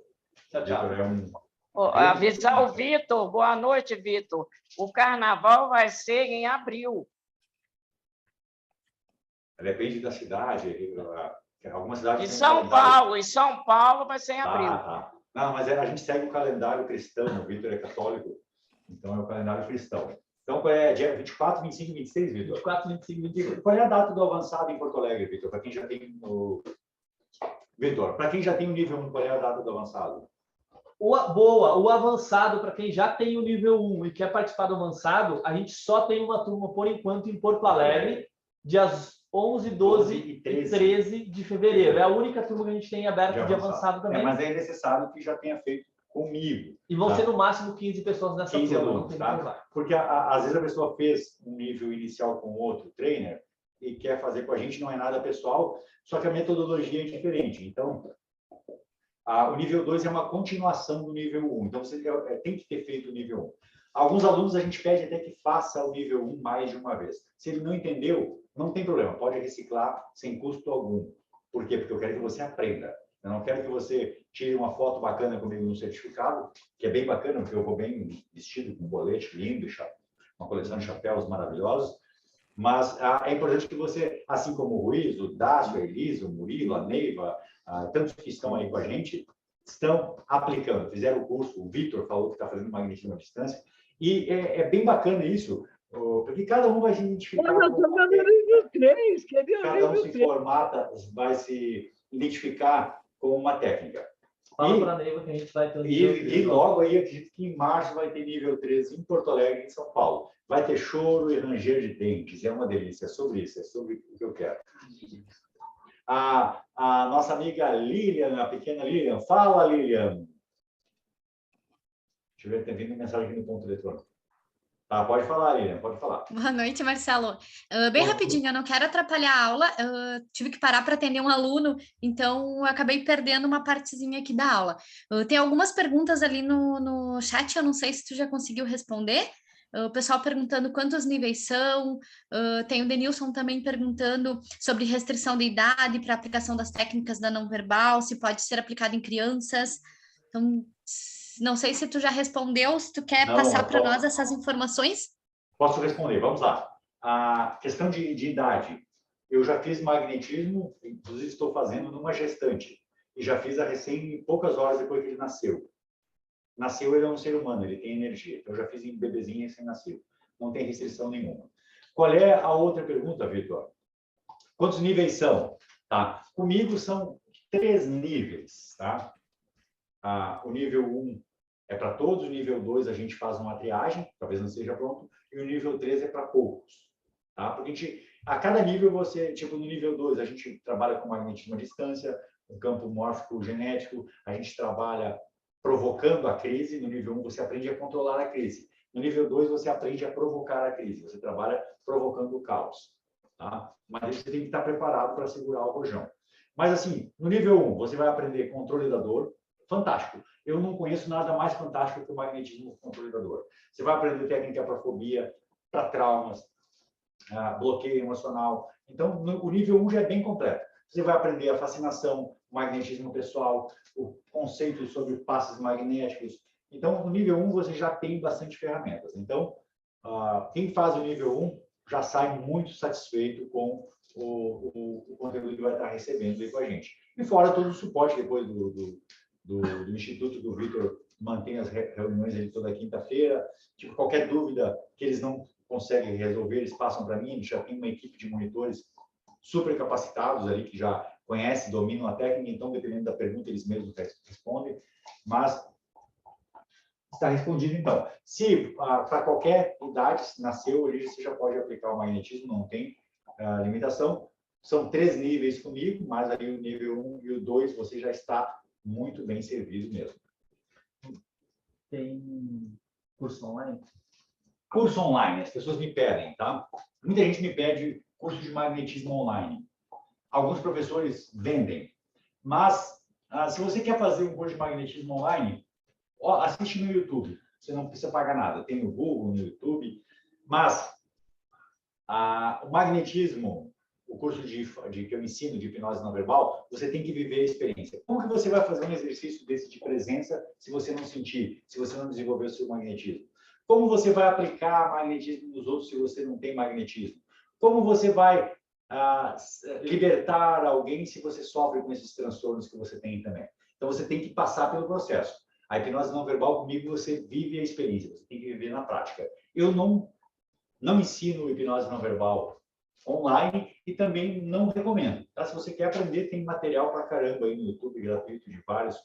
Tchau, tchau. Avisar o Vitor. Boa noite, Vitor. O carnaval vai ser em abril. Depende da cidade. Algumas cidades. Em São Paulo vai ser em abril. Tá. Não, mas a gente segue o calendário cristão. O Vitor é católico, então é o calendário cristão. Então, é dia 24, 25 e 26, Vitor? 24, 25 e 26. Qual é a data do avançado em Porto Alegre, Vitor? Para quem já tem o... Vitor, para quem já tem o nível 1, qual é a data do avançado? O avançado, para quem já tem o nível 1 e quer participar do avançado, a gente só tem uma turma, por enquanto, em Porto Alegre, dias 11, 12 e 13 de fevereiro. É a única turma que a gente tem aberta de avançado também. Mas é necessário que já tenha feito comigo. E vão ser no máximo 15 pessoas nessa 15 turma. alunos, tá? Porque às vezes a pessoa fez um nível inicial com outro trainer e quer fazer com a gente, não é nada pessoal, só que a metodologia é diferente. Então, o nível 2 é uma continuação do nível 1. Então, você tem que ter feito o nível 1. Alguns alunos a gente pede até que faça o nível 1 mais de uma vez. Se ele não entendeu, não tem problema, pode reciclar sem custo algum. Por quê? Porque eu quero que você aprenda. Eu não quero que você tire uma foto bacana comigo no certificado, que é bem bacana, porque eu vou bem vestido, com um bolete lindo, uma coleção de chapéus maravilhosos. Mas é importante que você, assim como o Ruiz, o Dácio, a Elisa, o Murilo, a Neiva, tantos que estão aí com a gente, estão aplicando, fizeram o curso. O Vitor falou que está fazendo magnetismo à distância. E é bem bacana isso, porque cada um vai se identificar. Eu estou no nível 3, que é cada um se formata, vai se identificar com uma técnica. Fala para a Neiva que a gente vai ter e logo aí, acredito que em março vai ter nível 13 em Porto Alegre e em São Paulo. Vai ter choro e ranger de dentes, é uma delícia, é sobre isso, é sobre o que eu quero. A nossa amiga Lilian, a pequena Lilian, fala, Lilian. Deixa eu ver, tem vindo mensagem aqui no ponto eletrônico. Tá, pode falar, Lilian, pode falar. Boa noite, Marcelo. Bem rapidinho, eu não quero atrapalhar a aula, tive que parar para atender um aluno, então acabei perdendo uma partezinha aqui da aula. Tem algumas perguntas ali no chat, eu não sei se tu já conseguiu responder. O pessoal perguntando quantos níveis são, tem o Denilson também perguntando sobre restrição de idade para aplicação das técnicas da não verbal, se pode ser aplicado em crianças. Então, não sei se tu já respondeu, se tu quer Não, passar para posso. nós essas informações. Posso responder, vamos lá. A questão de idade. Eu já fiz magnetismo, inclusive estou fazendo numa gestante. E já fiz a recém poucas horas depois que ele nasceu. Nasceu, ele é um ser humano, ele tem energia. Então, eu já fiz em bebezinho recém-nascido. Não tem restrição nenhuma. Qual é a outra pergunta, Vitor? Quantos níveis são? Tá? Comigo são 3 níveis. Tá? O nível 1 é para todos, o nível 2 a gente faz uma triagem, talvez não seja pronto, e o nível 3 é para poucos. Tá? Porque a cada nível você, tipo no nível 2, a gente trabalha com magnetismo à distância, um campo mórfico genético, a gente trabalha provocando a crise, no nível 1 você aprende a controlar a crise. No nível 2 você aprende a provocar a crise, você trabalha provocando o caos. Tá? Mas você tem que estar preparado para segurar o rojão. Mas assim, no nível 1 você vai aprender controle da dor, fantástico. Eu não conheço nada mais fantástico que o magnetismo controle da dor. Você vai aprender técnica para fobia, para traumas, bloqueio emocional. Então, o nível 1 já é bem completo. Você vai aprender a fascinação, magnetismo pessoal, o conceito sobre passes magnéticos. Então, no nível 1 você já tem bastante ferramentas. Então, quem faz o nível 1 já sai muito satisfeito com o conteúdo que vai estar recebendo aí com a gente. E fora todo o suporte depois do Instituto do Vitor, mantém as reuniões ali toda quinta-feira. Tipo, qualquer dúvida que eles não conseguem resolver, eles passam para mim. A gente já tem uma equipe de monitores super capacitados ali, que já conhecem, dominam a técnica, então, dependendo da pergunta, eles mesmos respondem. Mas está respondido, então. Se para qualquer idade, se nasceu ali, você já pode aplicar o magnetismo, não tem limitação. São 3 níveis comigo, mas aí o nível 1 e o 2 você já está muito bem servido mesmo. Tem curso online? Curso online, as pessoas me pedem, tá? Muita gente me pede curso de magnetismo online. Alguns professores vendem, mas se você quer fazer um curso de magnetismo online, assiste no YouTube. Você não precisa pagar nada. Tem no Google, no YouTube. Mas o magnetismo, o curso que eu ensino de hipnose não verbal, você tem que viver a experiência. Como que você vai fazer um exercício desse de presença se você não sentir, se você não desenvolver o seu magnetismo? Como você vai aplicar magnetismo nos outros se você não tem magnetismo? Como você vai libertar alguém se você sofre com esses transtornos que você tem também? Então, você tem que passar pelo processo. A hipnose não verbal, comigo, você vive a experiência, você tem que viver na prática. Eu não ensino hipnose não verbal online e também não recomendo. Tá? Se você quer aprender, tem material pra caramba aí no YouTube, gratuito, de vários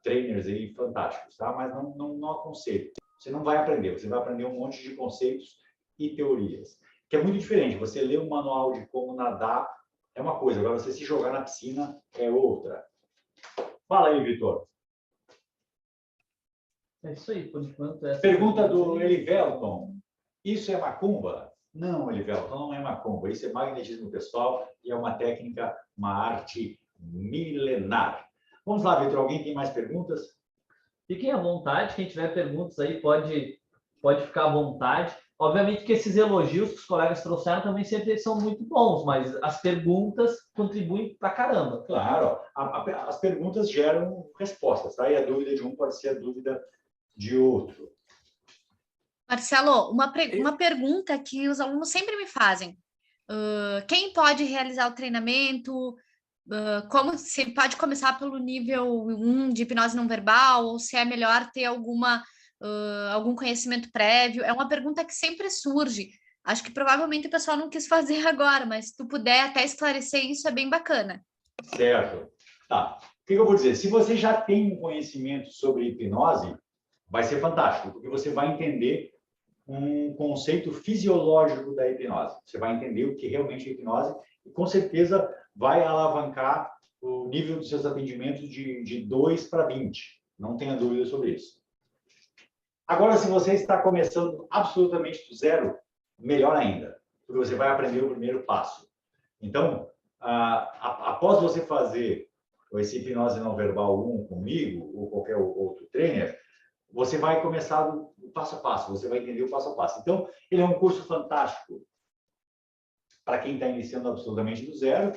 trainers aí fantásticos, tá? Mas não aconselho. Você não vai aprender, você vai aprender um monte de conceitos e teorias. Que é muito diferente. Você ler um manual de como nadar é uma coisa, agora você se jogar na piscina é outra. Fala aí, Vitor. É isso aí, por enquanto. Pergunta do Elivelton. Isso é macumba? Não, Elivelton, não é macumba. Isso é magnetismo pessoal e é uma técnica, uma arte milenar. Vamos lá, Vitor. Alguém tem mais perguntas? Fiquem à vontade. Quem tiver perguntas aí pode ficar à vontade. Obviamente que esses elogios que os colegas trouxeram também sempre são muito bons, mas as perguntas contribuem pra caramba. Claro. As perguntas geram respostas, tá? E a dúvida de um pode ser a dúvida de outro. Marcelo, uma pergunta que os alunos sempre me fazem. Quem pode realizar o treinamento? Como se ele pode começar pelo nível 1 de hipnose não verbal, ou se é melhor ter algum conhecimento prévio? É uma pergunta que sempre surge. Acho que provavelmente o pessoal não quis fazer agora, mas se tu puder até esclarecer isso, é bem bacana. Certo. Tá. O que eu vou dizer? Se você já tem um conhecimento sobre hipnose, vai ser fantástico, porque você vai entender um conceito fisiológico da hipnose. Você vai entender o que realmente é hipnose e, com certeza, vai alavancar o nível dos seus atendimentos de 2 para 20. Não tenha dúvida sobre isso. Agora, se você está começando absolutamente do zero, melhor ainda, porque você vai aprender o primeiro passo. Então, após você fazer esse hipnose não verbal 1 comigo, ou qualquer outro trainer, você vai começar o passo a passo, você vai entender o passo a passo. Então, ele é um curso fantástico para quem está iniciando absolutamente do zero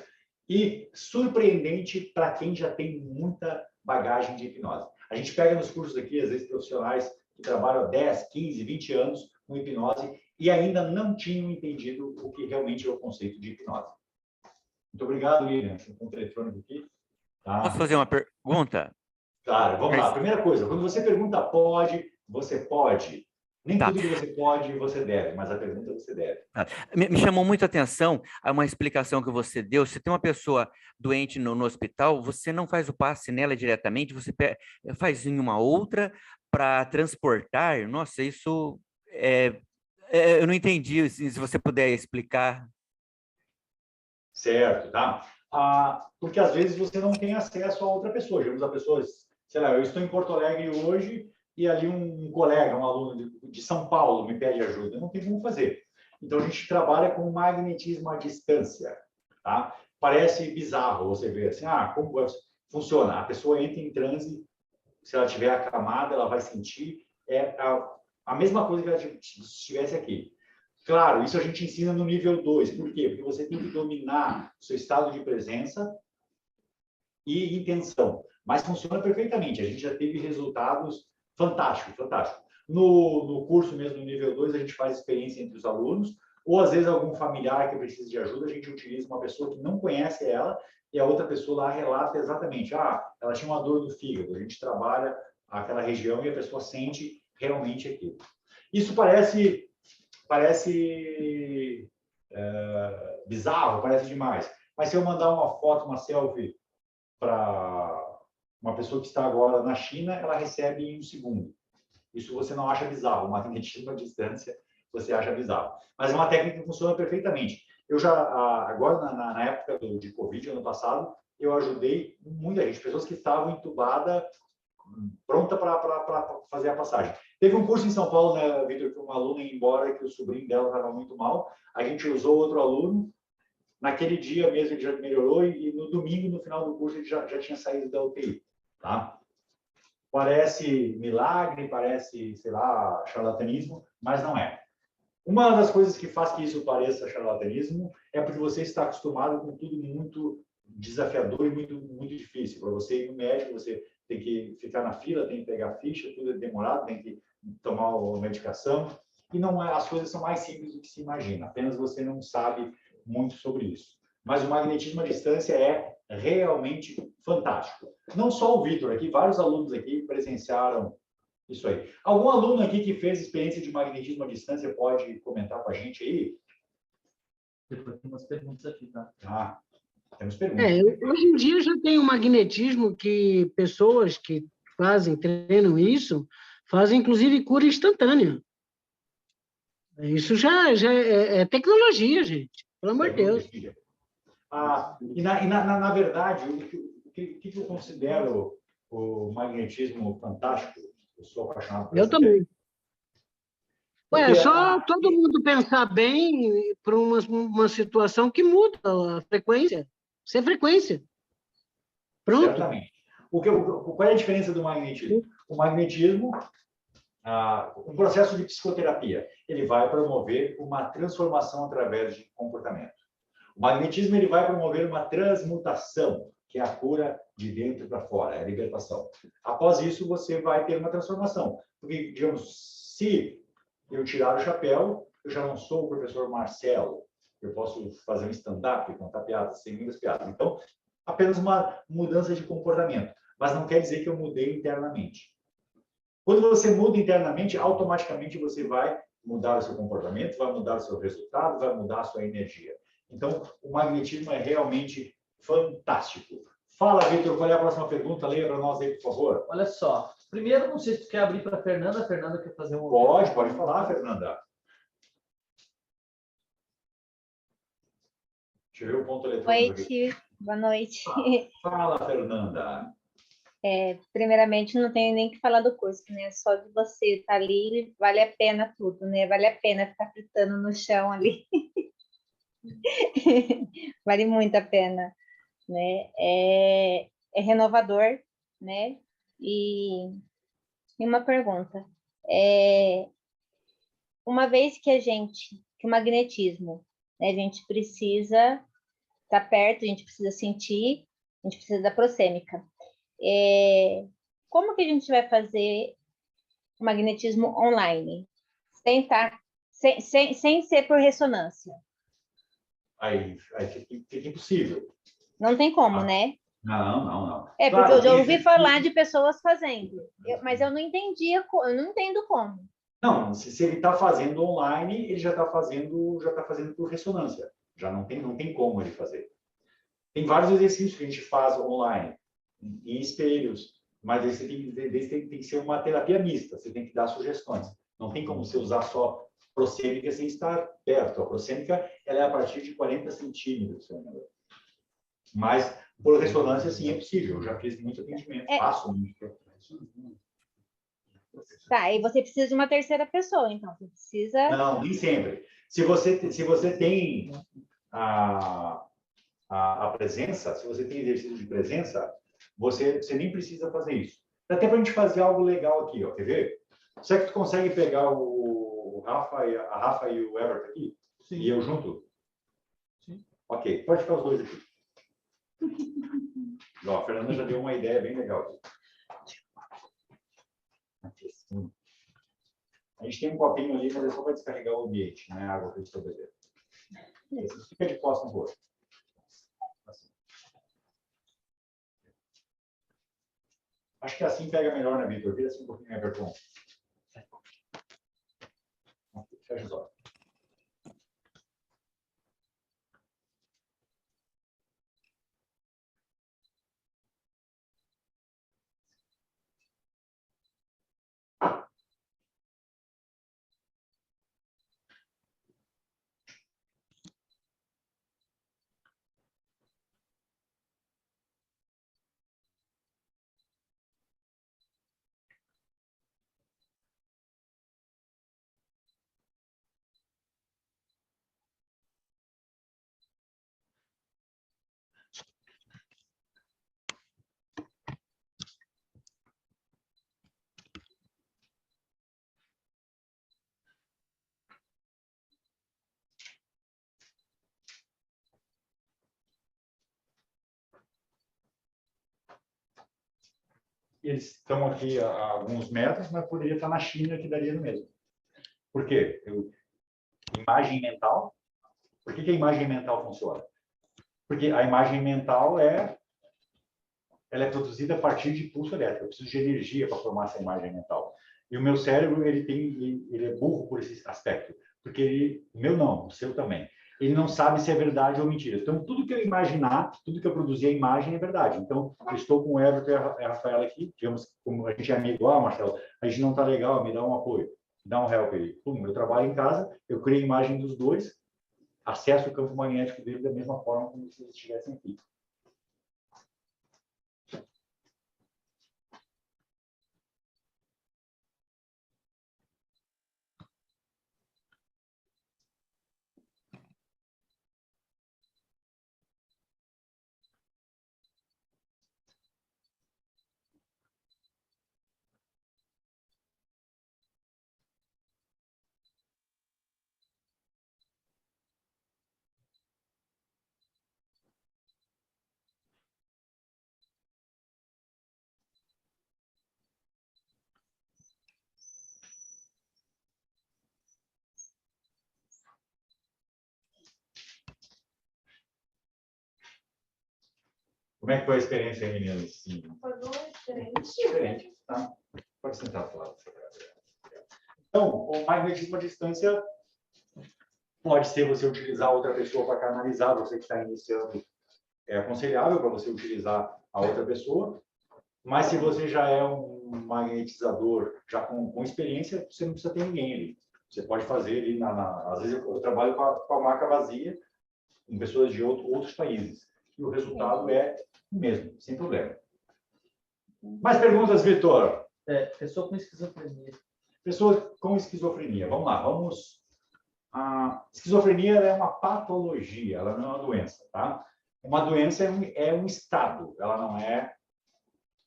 e surpreendente para quem já tem muita bagagem de hipnose. A gente pega nos cursos aqui, às vezes, profissionais que trabalham há 10, 15, 20 anos com hipnose e ainda não tinham entendido o que realmente é o conceito de hipnose. Muito obrigado, Lilian. Tem um ponto eletrônico aqui. Tá? Posso fazer uma pergunta? Claro, vamos lá. Primeira coisa, quando você pergunta pode, você pode. Nem Tá. tudo que você pode, você deve, mas a pergunta você deve. Me chamou muito a atenção uma explicação que você deu. Se tem uma pessoa doente no hospital, você não faz o passe nela diretamente, você faz em uma outra para transportar. Nossa, isso eu não entendi. Se você puder explicar. Certo, tá? Porque às vezes você não tem acesso a outra pessoa. Digamos, a pessoa, sei lá, eu estou em Porto Alegre hoje e ali um colega, um aluno de São Paulo me pede ajuda. Eu não tenho como fazer. Então, a gente trabalha com magnetismo à distância, tá? Parece bizarro você ver assim, como funciona? A pessoa entra em transe, se ela estiver acamada, ela vai sentir a mesma coisa que ela estivesse aqui. Claro, isso a gente ensina no nível 2. Por quê? Porque você tem que dominar o seu estado de presença e intenção. Mas funciona perfeitamente. A gente já teve resultados fantásticos, fantásticos. No curso mesmo, no nível 2, a gente faz experiência entre os alunos, ou às vezes algum familiar que precisa de ajuda, a gente utiliza uma pessoa que não conhece ela e a outra pessoa lá relata exatamente, ela tinha uma dor do fígado, a gente trabalha aquela região e a pessoa sente realmente aquilo. Isso parece bizarro, parece demais. Mas se eu mandar uma foto, uma selfie para uma pessoa que está agora na China, ela recebe em um segundo. Isso você não acha bizarro. O magnetismo à distância você acha bizarro. Mas é uma técnica que funciona perfeitamente. Eu já, agora na época de Covid, ano passado, eu ajudei muita gente, pessoas que estavam entubadas, pronta para fazer a passagem. Teve um curso em São Paulo, né, Vitor, que uma aluna ia embora, que o sobrinho dela estava muito mal. A gente usou outro aluno. Naquele dia mesmo ele já melhorou e no domingo, no final do curso, ele já tinha saído da UTI. Tá? Parece milagre, parece, sei lá, charlatanismo, mas não é. Uma das coisas que faz que isso pareça charlatanismo é porque você está acostumado com tudo muito desafiador e muito, muito difícil. Para você ir no médico, você tem que ficar na fila, tem que pegar ficha, tudo é demorado, tem que tomar a medicação. E não as coisas são mais simples do que se imagina. Apenas você não sabe muito sobre isso. Mas o magnetismo à distância é realmente fantástico. Não só o Vitor aqui, vários alunos aqui presenciaram isso aí. Algum aluno aqui que fez experiência de magnetismo à distância pode comentar com a gente aí? Depois tem umas perguntas aqui, tá? Temos perguntas. Hoje em dia já tem um magnetismo que pessoas que treinam isso, fazem inclusive cura instantânea. Isso já é tecnologia, gente. Pelo amor de Deus. Na verdade, o que eu considero o magnetismo fantástico? Eu sou apaixonado por isso. Eu também. Só todo mundo pensar bem para uma situação que muda a frequência. Isso é frequência. Pronto. Certamente. Qual é a diferença do magnetismo? O magnetismo, um processo de psicoterapia, ele vai promover uma transformação através de comportamento. O magnetismo ele vai promover uma transmutação, que é a cura de dentro para fora, é a libertação. Após isso, você vai ter uma transformação. Porque, digamos, se eu tirar o chapéu, eu já não sou o professor Marcelo. Eu posso fazer um stand-up, contar piadas, sem muitas piadas. Então, apenas uma mudança de comportamento. Mas não quer dizer que eu mudei internamente. Quando você muda internamente, automaticamente você vai mudar o seu comportamento, vai mudar o seu resultado, vai mudar a sua energia. Então, o magnetismo é realmente fantástico. Fala, Vitor, qual é a próxima pergunta? Leia para nós aí, por favor. Olha só. Primeiro, não sei se tu quer abrir para a Fernanda. A Fernanda quer fazer um... Pode falar, Fernanda. Deixa eu ver o ponto eletrônico aqui. Boa noite. Fala, Fernanda. Primeiramente, não tenho nem que falar do curso, né? Só de você estar ali, vale a pena tudo, né? Vale a pena ficar fritando no chão ali. Vale muito a pena, né? É renovador, né? E uma pergunta. Uma vez que o magnetismo, né, a gente precisa estar perto, a gente precisa sentir, a gente precisa da prosêmica. como que a gente vai fazer o magnetismo online? Sem ser por ressonância. Aí fica impossível. Não tem como, né? Não. É, Claro, porque eu já ouvi falar de pessoas fazendo, mas eu não entendia, eu não entendo como. Não, se ele está fazendo online, ele já está fazendo por ressonância. Já não tem como ele fazer. Tem vários exercícios que a gente faz online, em espelhos, mas esse tem que ser uma terapia mista, você tem que dar sugestões. Não tem como você usar só prosêmica sem estar perto. A prosêmica ela é a partir de 40 centímetros, se não me engano. Mas por ressonância, sim, é possível. Eu já fiz muito atendimento, faço muito. Tá, e você precisa de uma terceira pessoa, então. Você precisa... Não, nem sempre. Se você tem a presença, se você tem exercício de presença, você nem precisa fazer isso. Dá até para a gente fazer algo legal aqui, ó. Quer ver? Será que tu consegue pegar a Rafa e o Everton aqui? Sim. E eu junto? Sim. Ok, pode ficar os dois aqui. Ó, a Fernanda já deu uma ideia bem legal aqui. A gente tem um copinho ali, mas é só para descarregar o ambiente, não é água para a gente beber. Fica de costas no rosto. Assim. Acho que assim pega melhor, né, Vitor? Vira assim um pouquinho, Everton. Fecha os olhos. Eles estão aqui a alguns metros, mas poderia estar na China, que daria no mesmo. Por quê? Imagem mental. Por que a imagem mental funciona? Porque a imagem mental ela é produzida a partir de pulso elétrico. Eu preciso de energia para formar essa imagem mental. E o meu cérebro ele é burro por esse aspecto, porque o meu não, o seu também. Ele não sabe se é verdade ou mentira. Então, tudo que eu imaginar, tudo que eu produzir a imagem é verdade. Então, eu estou com o Everton e a Rafaela aqui, digamos, como a gente é amigo, Marcelo, a gente não está legal, me dá um apoio, me dá um help aí. Pum, eu trabalho em casa, eu crio a imagem dos dois, acesso o campo magnético dele da mesma forma como se eles estivessem aqui. Como é que foi a experiência aí, meninas? Foi diferente. Diferente, tá? Pode sentar para lá. Então, o magnetismo à distância pode ser você utilizar outra pessoa para canalizar, você que está iniciando, é aconselhável para você utilizar a outra pessoa, mas se você já é um magnetizador já com experiência, você não precisa ter ninguém ali. Você pode fazer ali, às vezes eu trabalho com a maca vazia, com pessoas de outros países, e o resultado é o mesmo, sem problema. Mais perguntas, Vitor? Pessoa com esquizofrenia. Pessoa com esquizofrenia. Vamos lá, vamos... A esquizofrenia é uma patologia, ela não é uma doença, tá? Uma doença é um estado, ela não é...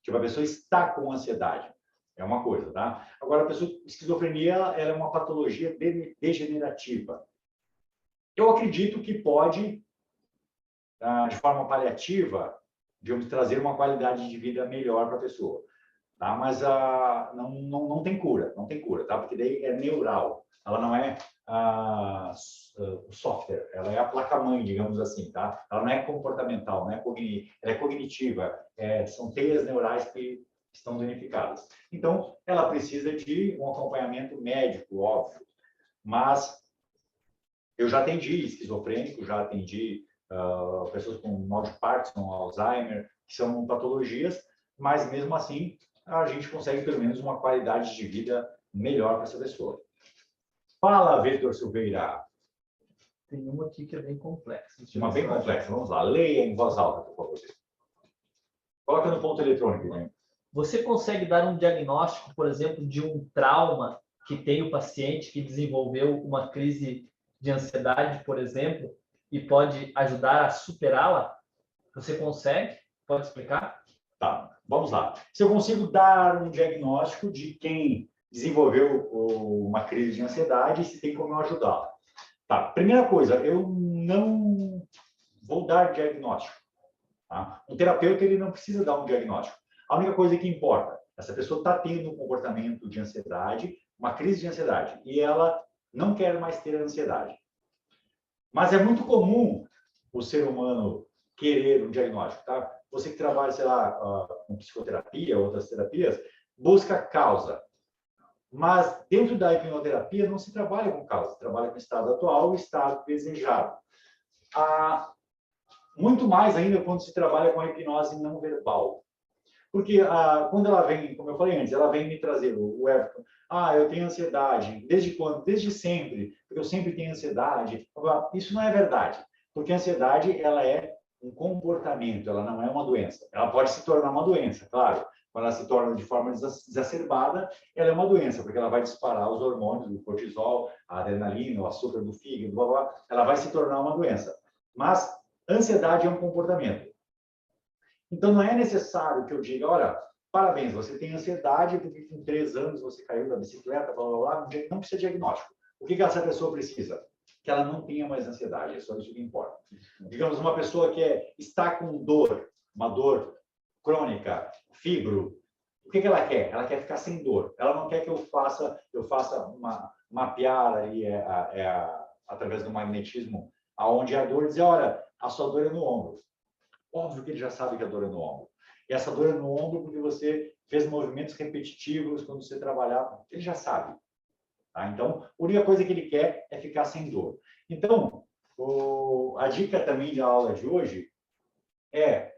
Tipo, a pessoa está com ansiedade, é uma coisa, tá? Agora, a pessoa com esquizofrenia, ela é uma patologia degenerativa. Eu acredito que pode, de forma paliativa, digamos, trazer uma qualidade de vida melhor para a pessoa. tá? Mas não tem cura, não tem cura, tá? Porque daí é neural, ela não é o software, ela é a placa-mãe, digamos assim, tá? Ela não é comportamental, não é ela é cognitiva, são teias neurais que estão danificadas. Então, ela precisa de um acompanhamento médico, óbvio, mas eu já atendi esquizofrênico, já atendi pessoas com mal de Parkinson, Alzheimer, que são patologias, mas mesmo assim a gente consegue pelo menos uma qualidade de vida melhor para essa pessoa. Fala, Vitor Silveira. Tem uma aqui que é bem complexa. Uma bem complexa, vamos lá. Leia em voz alta, por favor. Coloca no ponto eletrônico, né? Você consegue dar um diagnóstico, por exemplo, de um trauma que tem o paciente que desenvolveu uma crise de ansiedade, por exemplo, e pode ajudar a superá-la? Você consegue? Pode explicar? Tá, vamos lá. Se eu consigo dar um diagnóstico de quem desenvolveu uma crise de ansiedade e se tem como eu ajudá-la. Tá, primeira coisa, eu não vou dar diagnóstico. Tá? Um terapeuta ele não precisa dar um diagnóstico. A única coisa que importa, essa pessoa está tendo um comportamento de ansiedade, uma crise de ansiedade, e ela não quer mais ter ansiedade. Mas é muito comum o ser humano querer um diagnóstico, tá? Você que trabalha, sei lá, com psicoterapia, outras terapias, busca causa. Mas dentro da hipnoterapia não se trabalha com causa, se trabalha com o estado atual e o estado desejado. Muito mais ainda quando se trabalha com a hipnose não verbal. Porque quando ela vem, como eu falei antes, ela vem me trazer o Everton. Eu tenho ansiedade. Desde quando? Desde sempre. Porque eu sempre tenho ansiedade. Isso não é verdade. Porque a ansiedade, ela é um comportamento, ela não é uma doença. Ela pode se tornar uma doença, claro. Quando ela se torna de forma exacerbada, ela é uma doença, porque ela vai disparar os hormônios, o cortisol, a adrenalina, o açúcar do fígado, blá, blá, ela vai se tornar uma doença. Mas ansiedade é um comportamento. Então, não é necessário que eu diga, olha, parabéns, você tem ansiedade porque com 3 anos você caiu da bicicleta, blá, blá, blá, não precisa de diagnóstico. O que essa pessoa precisa? Que ela não tenha mais ansiedade, é só isso que importa. Digamos, uma pessoa que está com dor, uma dor crônica, fibro, o que ela quer? Ela quer ficar sem dor. Ela não quer que eu faça mapear ali através do magnetismo, aonde a dor dizer, olha, a sua dor é no ombro. Óbvio que ele já sabe que a dor é no ombro. E essa dor é no ombro porque você fez movimentos repetitivos quando você trabalhava. Ele já sabe. Tá? Então, a única coisa que ele quer é ficar sem dor. Então, a dica também da aula de hoje é,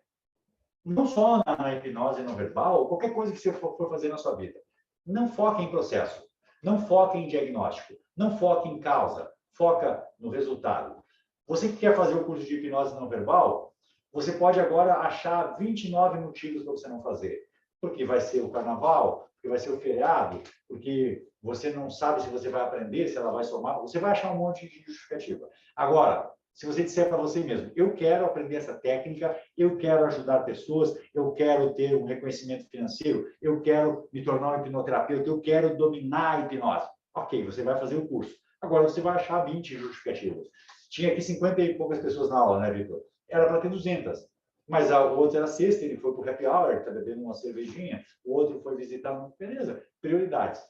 não só na hipnose não verbal, qualquer coisa que você for fazer na sua vida, não foque em processo, não foque em diagnóstico, não foque em causa, foca no resultado. Você que quer fazer o curso de hipnose não verbal, você pode agora achar 29 motivos para você não fazer. Porque vai ser o carnaval, porque vai ser o feriado, porque você não sabe se você vai aprender, se ela vai somar. Você vai achar um monte de justificativa. Agora, se você disser para você mesmo, eu quero aprender essa técnica, eu quero ajudar pessoas, eu quero ter um reconhecimento financeiro, eu quero me tornar um hipnoterapeuta, eu quero dominar a hipnose. Ok, você vai fazer o curso. Agora você vai achar 20 justificativas. Tinha aqui 50 e poucas pessoas na aula, né, Vitor? Era para ter 200. Mas o outro era sexta, ele foi para o happy hour, está bebendo uma cervejinha, o outro foi visitar, beleza, prioridades.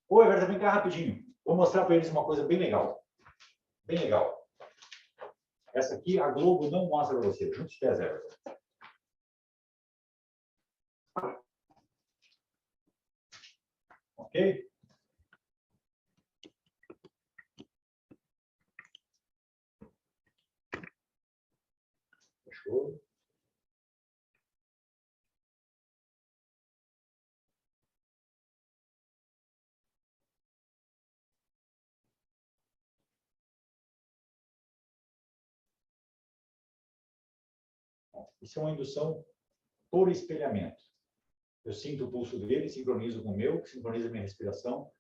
Ô, Everton, vem cá rapidinho. Vou mostrar para eles uma coisa bem legal. Bem legal. Essa aqui a Globo não mostra para você. Juntos os pés, Everton. Ok? Fechou? Isso é uma indução por espelhamento. Eu sinto o pulso dele, sincronizo com o meu, sincroniza a minha respiração.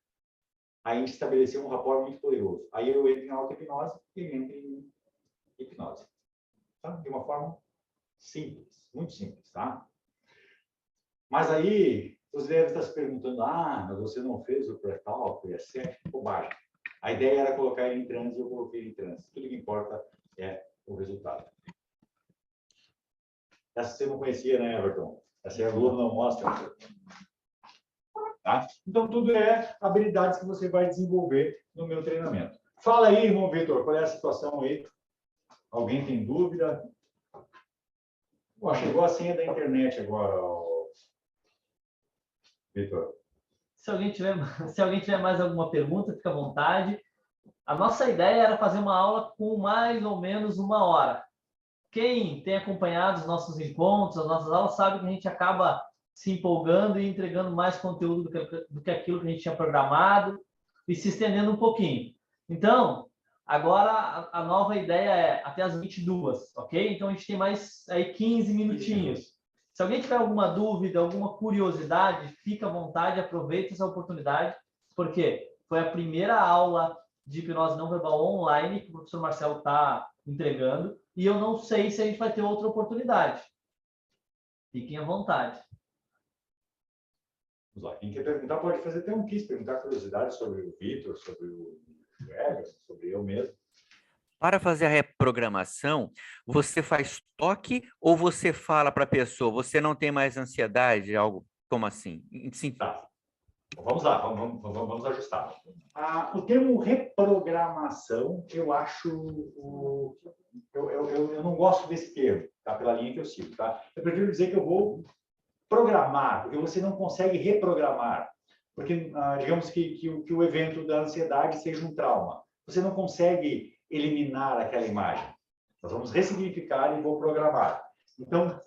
Aí a gente estabeleceu um rapport muito poderoso. Aí eu entro em auto-hipnose e ele entra em hipnose. Tá? De uma forma simples, muito simples, tá? Mas aí, você deve estar se perguntando, mas você não fez o pré-talk, o ESF? Bobagem. A ideia era colocar ele em transe e eu coloquei ele em transe. Tudo que importa é o resultado. Essa você não conhecia, né, Everton? Essa aí a Globo não mostra. Tá? Então, tudo é habilidades que você vai desenvolver no meu treinamento. Fala aí, irmão Vitor, qual é a situação aí? Alguém tem dúvida? Pô, chegou a senha da internet agora, Vitor. Se alguém tiver mais alguma pergunta, fica à vontade. A nossa ideia era fazer uma aula com mais ou menos 1 hora. Quem tem acompanhado os nossos encontros, as nossas aulas, sabe que a gente acaba se empolgando e entregando mais conteúdo do que aquilo que a gente tinha programado e se estendendo um pouquinho. Então, agora a nova ideia é até as 22, ok? Então, a gente tem mais aí 15 minutinhos. Se alguém tiver alguma dúvida, alguma curiosidade, fica à vontade, aproveita essa oportunidade, porque foi a primeira aula de hipnose não verbal online que o professor Marcelo está entregando, e eu não sei se a gente vai ter outra oportunidade. Fiquem à vontade. Vamos lá. Quem quer perguntar pode fazer. Tem um quiz perguntar curiosidade sobre o Vitor, sobre o Everson, sobre eu mesmo. Para fazer a reprogramação, você faz toque ou você fala para a pessoa, você não tem mais ansiedade, algo como assim? Sim. Tá. Vamos lá, vamos ajustar. O termo reprogramação, eu acho... Eu não gosto desse termo, tá? Pela linha que eu sigo. Tá? Eu prefiro dizer que eu vou programar, porque você não consegue reprogramar. Porque, digamos que o evento da ansiedade seja um trauma. Você não consegue eliminar aquela imagem. Nós vamos ressignificar e vou programar. Então,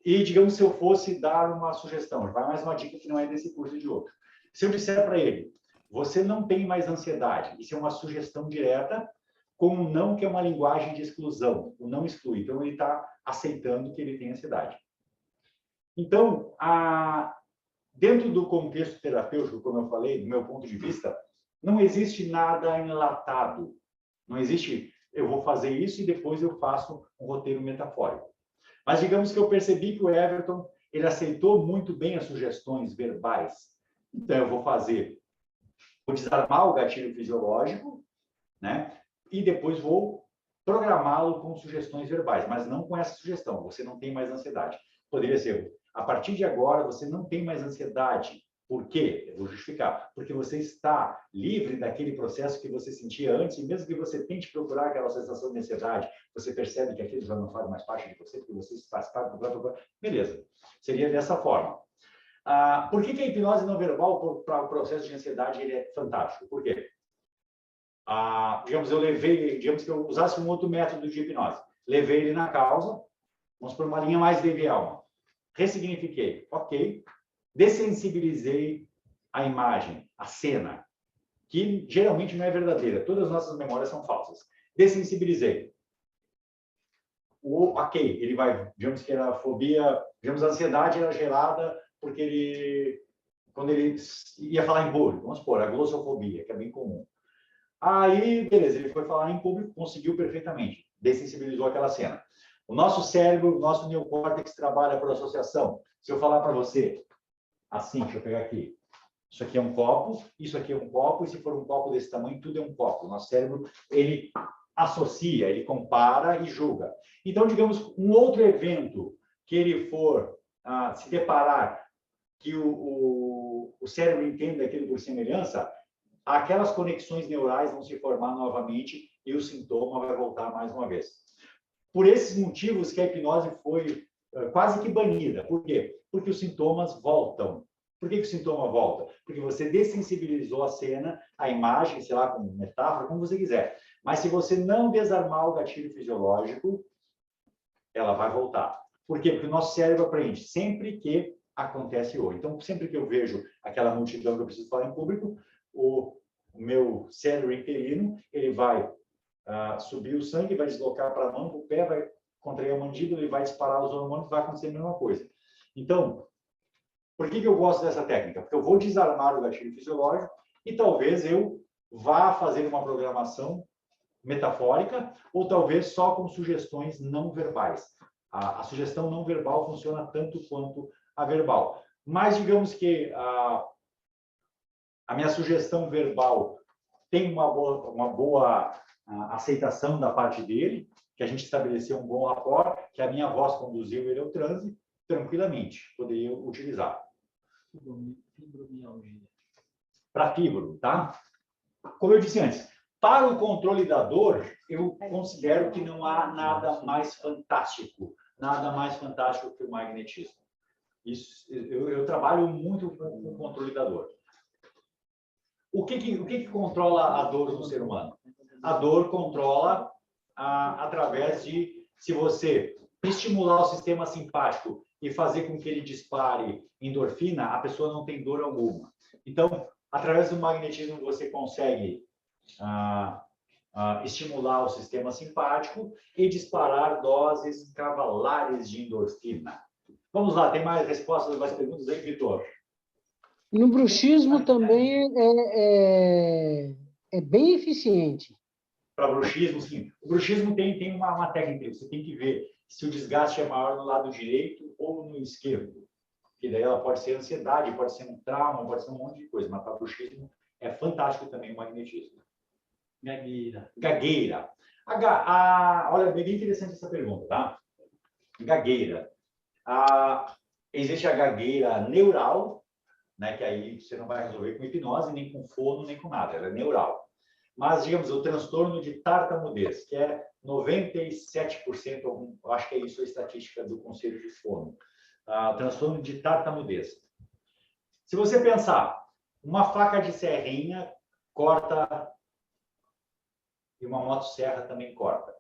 digamos, se eu fosse dar uma sugestão, vai mais uma dica que não é desse curso e de outro. Se eu disser para ele, você não tem mais ansiedade, isso é uma sugestão direta, com um não, que é uma linguagem de exclusão. O não exclui. Então, ele está aceitando que ele tem ansiedade. Então, dentro do contexto terapêutico, como eu falei, do meu ponto de vista, não existe nada enlatado. Não existe, eu vou fazer isso e depois eu faço um roteiro metafórico. Mas digamos que eu percebi que o Everton, ele aceitou muito bem as sugestões verbais. Então, eu vou desarmar o gatilho fisiológico, né? E depois vou programá-lo com sugestões verbais, mas não com essa sugestão. Você não tem mais ansiedade. Poderia ser, a partir de agora, você não tem mais ansiedade. Por quê? Eu vou justificar. Porque você está livre daquele processo que você sentia antes, e mesmo que você tente procurar aquela sensação de ansiedade, você percebe que aquilo já não faz mais parte de você, porque você faz parte do próprio... Beleza. Seria dessa forma. Por que a hipnose não verbal para o processo de ansiedade ele é fantástico? Por quê? Digamos que eu usasse um outro método de hipnose. Levei ele na causa, vamos para uma linha mais Levi-Alma. Ressignifiquei. Ok. Dessensibilizei a imagem, a cena, que geralmente não é verdadeira. Todas as nossas memórias são falsas. Dessensibilizei. Ok, ele vai, digamos que era a fobia, digamos a ansiedade era gerada porque quando ele ia falar em público, vamos supor, a glossofobia, que é bem comum. Aí, beleza, ele foi falar em público, conseguiu perfeitamente, dessensibilizou aquela cena. O nosso cérebro, o nosso neocórtex trabalha por associação. Se eu falar para você, assim, deixa eu pegar aqui, isso aqui é um copo, isso aqui é um copo, e se for um copo desse tamanho, tudo é um copo. O nosso cérebro, ele associa, ele compara e julga. Então, digamos, um outro evento que ele for se deparar, que o cérebro entenda aquilo por semelhança, aquelas conexões neurais vão se formar novamente e o sintoma vai voltar mais uma vez. Por esses motivos que a hipnose foi quase que banida. Por quê? Porque os sintomas voltam. Por que o sintoma volta? Porque você dessensibilizou a cena, a imagem, sei lá, como metáfora, como você quiser. Mas se você não desarmar o gatilho fisiológico, ela vai voltar. Por quê? Porque o nosso cérebro aprende sempre que acontece hoje. Então, sempre que eu vejo aquela multidão que eu preciso falar em público, o meu cérebro interino, ele vai subir o sangue, vai deslocar para a mão, para o pé, vai contrair a mandíbula, ele vai disparar os hormônios, vai acontecer a mesma coisa. Então, por que eu gosto dessa técnica? Porque eu vou desarmar o gatilho fisiológico e talvez eu vá fazer uma programação metafórica ou talvez só com sugestões não verbais. A sugestão não verbal funciona tanto quanto a verbal. Mas digamos que a minha sugestão verbal tem uma boa aceitação da parte dele, que a gente estabeleceu um bom rapport, que a minha voz conduziu ele ao transe, tranquilamente poderiam utilizar. Fibromialgia. Para fibro, tá? Como eu disse antes, para o controle da dor, eu considero que não há nada mais fantástico que o magnetismo. Isso, eu trabalho muito com o controle da dor. O que controla a dor no ser humano? A dor controla através de, se você estimular o sistema simpático e fazer com que ele dispare endorfina, a pessoa não tem dor alguma. Então, através do magnetismo, você consegue estimular o sistema simpático e disparar doses cavalares de endorfina. Vamos lá, tem mais respostas, mais perguntas aí, Vitor? No bruxismo também é bem eficiente. Para bruxismo, sim. O bruxismo tem uma técnica, você tem que ver se o desgaste é maior no lado direito ou no esquerdo. Que daí ela pode ser ansiedade, pode ser um trauma, pode ser um monte de coisa, mas para bruxismo é fantástico também o magnetismo. Gagueira. Olha, bem interessante essa pergunta, tá? Gagueira. Existe a gagueira neural, né, que aí você não vai resolver com hipnose, nem com fono, nem com nada, ela é neural. Mas, digamos, o transtorno de tartamudez, que é 97%, eu acho que é isso a estatística do Conselho de Fono, transtorno de tartamudez. Se você pensar, uma faca de serrinha corta e uma motosserra também corta.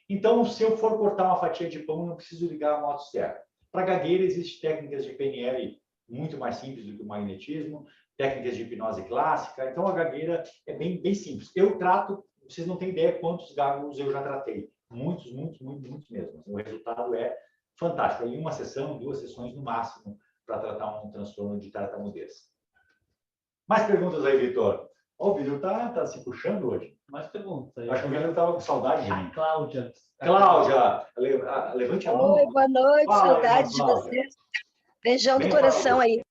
Então, se eu for cortar uma fatia de pão, eu não preciso ligar a motosserra. Para gagueira, existem técnicas de PNL muito mais simples do que o magnetismo, técnicas de hipnose clássica. Então, a gagueira é bem simples. Eu trato, vocês não têm ideia quantos gagos eu já tratei. Muitos mesmo. O resultado é fantástico. Em uma sessão, 2 sessões no máximo, para tratar um transtorno de tartamudez. Mais perguntas aí, Vitor? O Vitor está se puxando hoje. Mais perguntas. Acho que o Vitor estava com saudade de mim. Cláudia. Cláudia, levante a mão. Oi, boa noite, Fala, saudade de Cláudia. vocês. Beijão do Bem, coração Cláudia. aí.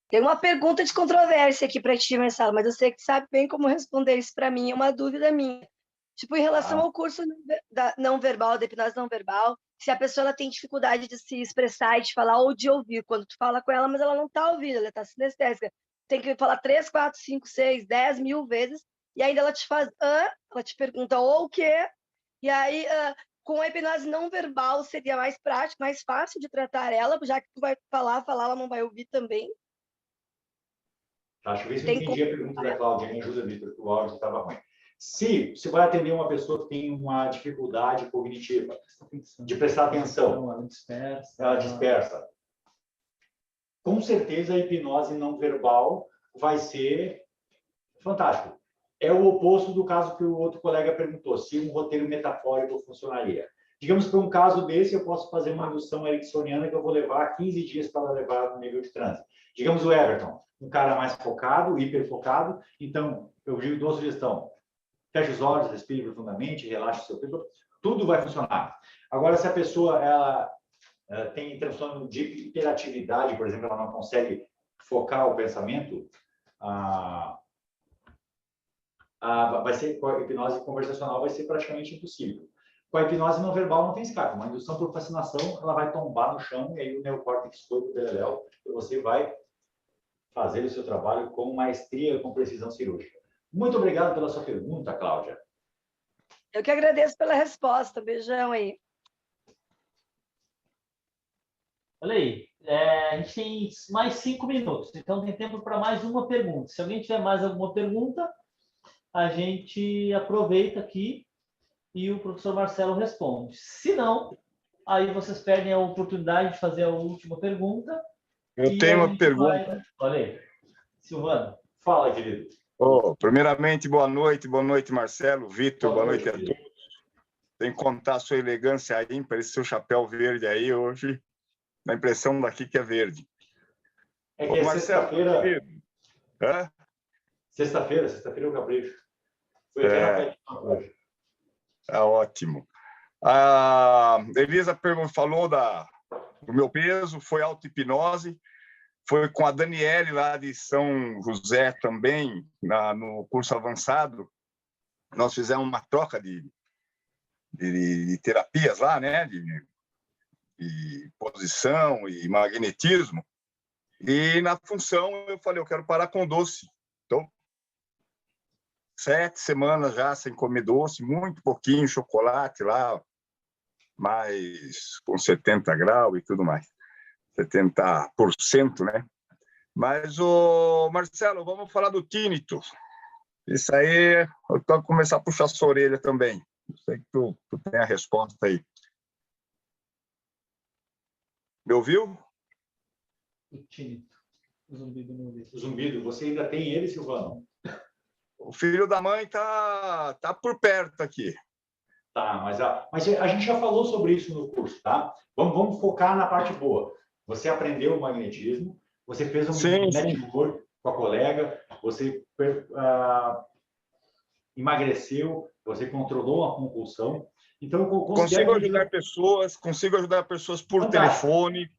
Tem uma pergunta de controvérsia aqui para ti, Marcelo, mas eu sei que sabe bem como responder isso para mim, é uma dúvida minha. Tipo, em relação ao curso não verbal, da hipnose não verbal, se a pessoa ela tem dificuldade de se expressar e de falar ou de ouvir, quando tu fala com ela, mas ela não está ouvindo, ela está sinestésica. Tem que falar 3, 4, 5, 6, 10 mil vezes, e ainda ela te faz, ela te pergunta o quê, e aí, com a hipnose não verbal, seria mais prático, mais fácil de tratar ela, já que tu vai falar, ela não vai ouvir também. Deixa eu ver se eu entendi a pergunta da Cláudia. Me ajuda, Vitor, porque o áudio estava ruim. Se você vai atender uma pessoa que tem uma dificuldade cognitiva, de prestar atenção, ela dispersa. Com certeza, a hipnose não verbal vai ser fantástico. É o oposto do caso que o outro colega perguntou, se um roteiro metafórico funcionaria. Digamos, para um caso desse, eu posso fazer uma indução ericksoniana que eu vou levar 15 dias para levar no nível de transe. Digamos o Everton, um cara mais focado, hiperfocado, então eu dou a sugestão, feche os olhos, respire profundamente, relaxe o seu peito, tudo vai funcionar. Agora, se a pessoa ela tem transtorno de hiperatividade, por exemplo, ela não consegue focar o pensamento, vai ser, com a hipnose conversacional vai ser praticamente impossível. Com a hipnose não verbal não tem escape. Uma indução por fascinação, ela vai tombar no chão e aí o neocórtex foi para o beleléu e você vai fazer o seu trabalho com maestria, com precisão cirúrgica. Muito obrigado pela sua pergunta, Cláudia. Eu que agradeço pela resposta. Beijão aí. Olha aí, a gente tem mais 5 minutos, então tem tempo para mais uma pergunta. Se alguém tiver mais alguma pergunta, a gente aproveita aqui e o professor Marcelo responde. Se não, aí vocês perdem a oportunidade de fazer a última pergunta. Eu tenho uma pergunta. Olha aí, Silvano. Fala, querido. Primeiramente, boa noite, Marcelo, Vitor, boa noite a todos. Tem que contar a sua elegância aí, parece seu chapéu verde aí hoje, dá a impressão daqui que é verde. É que é sexta-feira. Sexta-feira é o capricho. Foi até hoje. Ótimo. A Elisa falou do meu peso, foi auto-hipnose, foi com a Daniele lá de São José também, no curso avançado. Nós fizemos uma troca de terapias lá, né? posição e magnetismo. E na função eu falei, eu quero parar com doce. Então, 7 semanas já sem comer doce, muito pouquinho chocolate lá, mas com 70 graus e tudo mais. 70%, né? Mas, Marcelo, vamos falar do tinnitus. Isso aí, eu tenho que começar a puxar sua orelha também. Eu sei que tu tem a resposta aí. Me ouviu? O tinnitus. O zumbido no ouvido. O zumbido, você ainda tem ele, Silvano? O filho da mãe tá por perto aqui. Tá, mas a gente já falou sobre isso no curso, tá? Vamos focar na parte boa. Você aprendeu o magnetismo, você fez um network com a colega, você emagreceu, você controlou a compulsão. Então, eu consigo ajudar pessoas por telefone,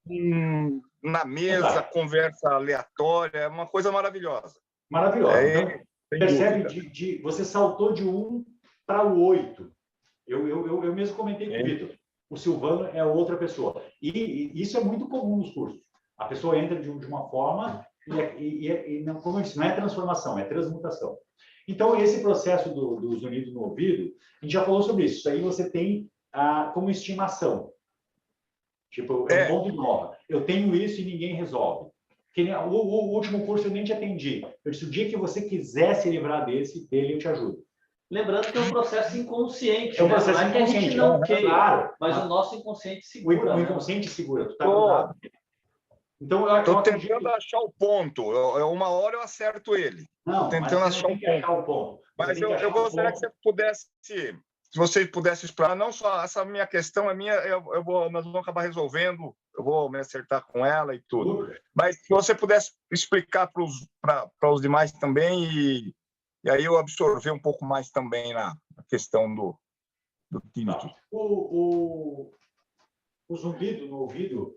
na mesa, conversa aleatória, é uma coisa maravilhosa. Maravilhosa. Então, percebe, você saltou de 1 para o 8. Eu mesmo comentei com o Vitor. O Silvano é outra pessoa. E isso é muito comum nos cursos. A pessoa entra de uma forma e não, como eu disse, não é transformação, é transmutação. Então, esse processo do zunido no ouvido, a gente já falou sobre isso. Isso aí você tem como estimação. Tipo, é um ponto de nova. Eu tenho isso e ninguém resolve. O último curso eu nem te atendi. Eu disse, o dia que você quiser se livrar dele, eu te ajudo. Lembrando que é um processo inconsciente. É um processo inconsciente. Que a gente não quer, claro, mas o nosso inconsciente segura. O inconsciente segura. Tu está cuidado. Então, estou tentando achar o ponto. Uma hora eu acerto ele. Não, tentando achar o ponto. Mas eu gostaria que você pudesse, se você pudesse explorar, não só essa minha questão, é minha, nós vamos acabar resolvendo, eu vou me acertar com ela e tudo. Mas se você pudesse explicar para os demais também, e aí eu absorver um pouco mais também na questão do tinnitus. O zumbido no ouvido,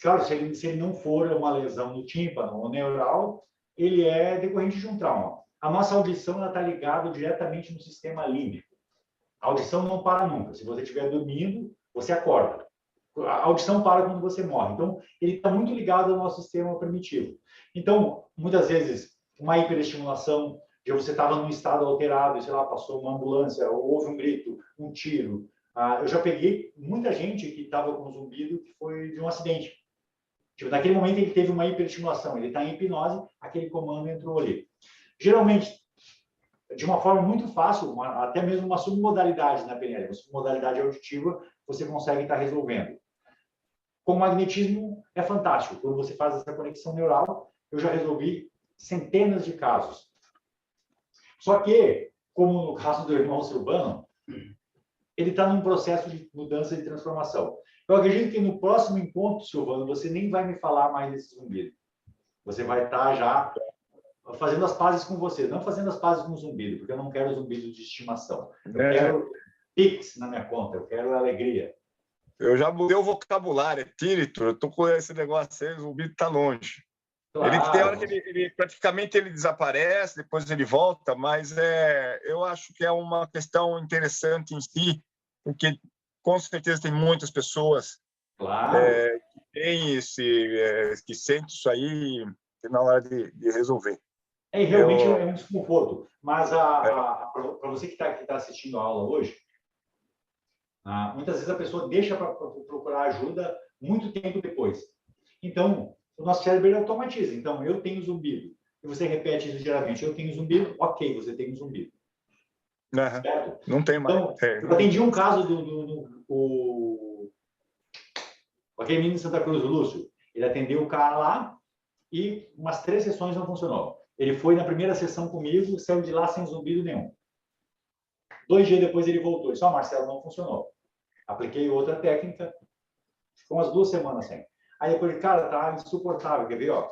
claro, se ele não for uma lesão no tímpano ou neural, ele é decorrente de um trauma. A nossa audição está ligada diretamente no sistema límbico. A audição não para nunca. Se você estiver dormindo, você acorda. A audição para quando você morre. Então, ele está muito ligado ao nosso sistema primitivo. Então, muitas vezes, uma hiperestimulação, de você estava num estado alterado, sei lá, passou uma ambulância, ou houve um grito, um tiro. Eu já peguei muita gente que estava com zumbido que foi de um acidente. Tipo, naquele momento ele teve uma hiperestimulação, ele está em hipnose, aquele comando entrou ali. Geralmente, de uma forma muito fácil, até mesmo uma submodalidade na PNL, uma submodalidade auditiva, você consegue estar resolvendo. Com o magnetismo é fantástico. Quando você faz essa conexão neural, eu já resolvi centenas de casos. Só que, como no caso do irmão Silvano, ele está num processo de mudança de transformação. Eu acredito que no próximo encontro, Silvano, você nem vai me falar mais desse zumbido. Você vai estar já fazendo as pazes com você, não fazendo as pazes com o zumbido, porque eu não quero zumbido de estimação. Eu quero Pix na minha conta, eu quero alegria. Eu já mudei o vocabulário, é tinnitus, eu estou com esse negócio aí, o zumbido está longe. Claro. Ele tem hora que ele praticamente ele desaparece, depois ele volta, mas eu acho que é uma questão interessante em si, porque com certeza tem muitas pessoas que sentem isso aí na hora de resolver. Realmente é um desconforto. Mas para você que está assistindo a aula hoje, muitas vezes a pessoa deixa para procurar ajuda muito tempo depois. Então, o nosso cérebro ele automatiza. Então, eu tenho zumbido. E você repete isso diariamente. Eu tenho zumbido. Ok, você tem um zumbido. Certo? Não tem mais. Então, eu atendi um caso aquele menino de Santa Cruz, o Lúcio. Ele atendeu o cara lá e umas 3 sessões não funcionou. Ele foi na primeira sessão comigo, saiu de lá sem zumbido nenhum. 2 dias depois ele voltou. Ele disse, Marcelo, não funcionou. Apliquei outra técnica, ficou umas 2 semanas sem. Aí depois, cara, tá insuportável, quer ver, ó?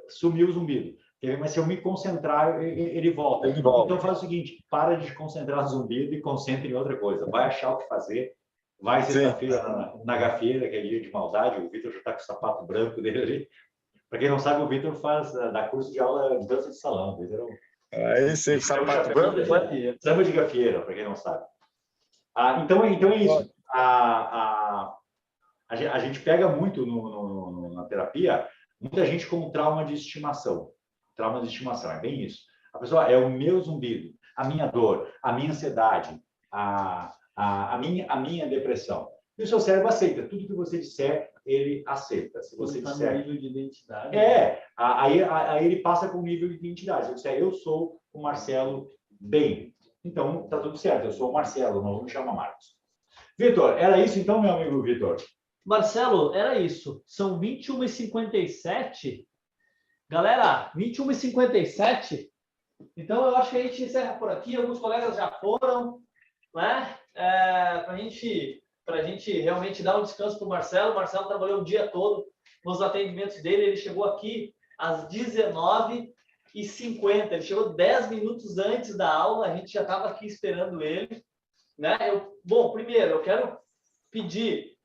Sumiu o zumbido. Quer ver? Mas se eu me concentrar, ele volta. Então faz o seguinte, para de concentrar no zumbido e concentre em outra coisa. Vai achar o que fazer. Vai sexta-feira na gafieira, que é dia de maldade. O Vitor já está com o sapato branco dele ali. Para quem não sabe, o Vitor dá curso de aula de dança de salão. Esse sapato branco. Samba de gafieira, para quem não sabe. Então é isso. a gente pega muito na terapia, muita gente com trauma de estimação. Trauma de estimação, é bem isso. A pessoa é o meu zumbido, a minha dor, a minha ansiedade, a minha depressão. E o seu cérebro aceita. Tudo que você disser, ele aceita. Se você disser... nível de identidade. Aí ele passa com o nível de identidade. Se eu disser, eu sou o Marcelo bem. Então, tá tudo certo. Eu sou o Marcelo, não me chama Marcos. Vitor, era isso então, meu amigo Vitor? Marcelo, era isso. São 21h57. Galera, 21h57. Então, eu acho que a gente encerra por aqui. Alguns colegas já foram, né? Para a gente realmente dar um descanso para o Marcelo. O Marcelo trabalhou o dia todo nos atendimentos dele. Ele chegou aqui às 19h50. Ele chegou 10 minutos antes da aula. A gente já estava aqui esperando ele, né? Bom, primeiro, eu quero pedir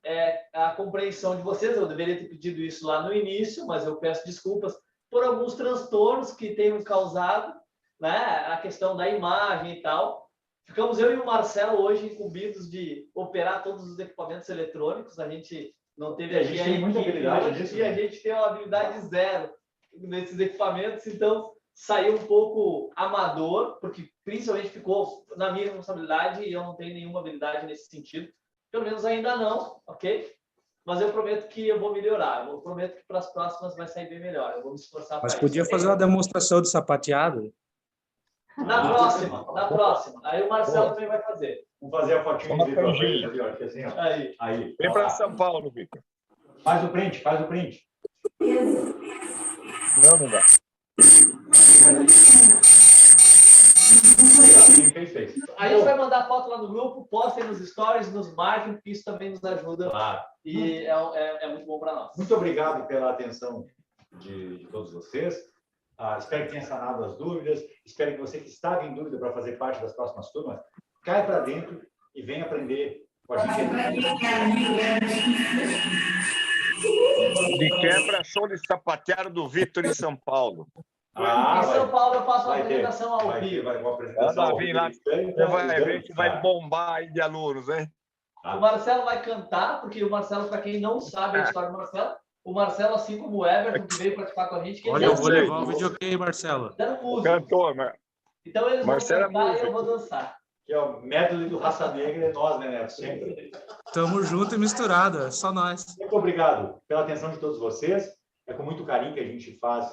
a compreensão de vocês. Eu deveria ter pedido isso lá no início, mas eu peço desculpas por alguns transtornos que tenham causado, né, a questão da imagem e tal. Ficamos eu e o Marcelo hoje incumbidos de operar todos os equipamentos eletrônicos. A gente não teve a gente tem muita habilidade nisso, e a gente tem uma habilidade zero nesses equipamentos, então saiu um pouco amador, porque principalmente ficou na minha responsabilidade e eu não tenho nenhuma habilidade nesse sentido. Pelo menos ainda não, ok? Mas eu prometo que eu vou melhorar. Eu prometo que para as próximas vai sair bem melhor. Eu vou me esforçar. Mas podia fazer uma demonstração de sapateado? Na próxima. Aí o Marcelo também vai fazer. Vamos fazer a fotinha de Vitor. Assim, ó. Aí. Vem para São Paulo, Vitor. Faz o print. Não dá. Aí a gente vai mandar foto lá no grupo, postem nos stories, nos marquem, porque isso também nos ajuda. Claro. E é muito bom para nós. Muito obrigado pela atenção de todos vocês. Espero que tenha sanado as dúvidas. Espero que você que estava em dúvida para fazer parte das próximas turmas, caia para dentro e venha aprender com a gente. De quebra, show de sapateado do Vitor em São Paulo. Em São Paulo eu faço uma apresentação ao vivo. Vai vir lá, você vai ver que vai bombar aí de alunos, hein? O Marcelo vai cantar, porque o Marcelo, para quem não sabe a história do Marcelo, o Marcelo, assim como o Everton, que veio participar com a gente... Olha, eu vou levar o videogame, Marcelo. Cantor, né? Então eles Marcelo vão cantar e eu vou dançar. Que é o método do Raça Negra, é nós, né, Neto? Sempre. Tamo junto e misturado, é só nós. Muito obrigado pela atenção de todos vocês. É com muito carinho que a gente faz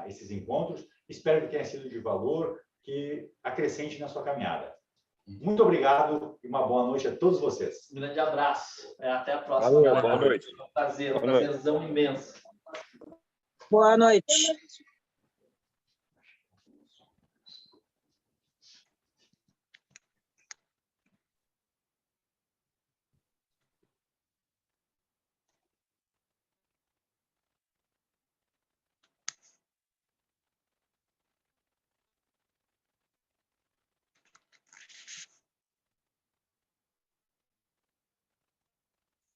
esses encontros. Espero que tenha sido de valor, que acrescente na sua caminhada. Muito obrigado e uma boa noite a todos vocês. Um grande abraço. Até a próxima. Boa noite. Prazerzão imenso. Boa noite.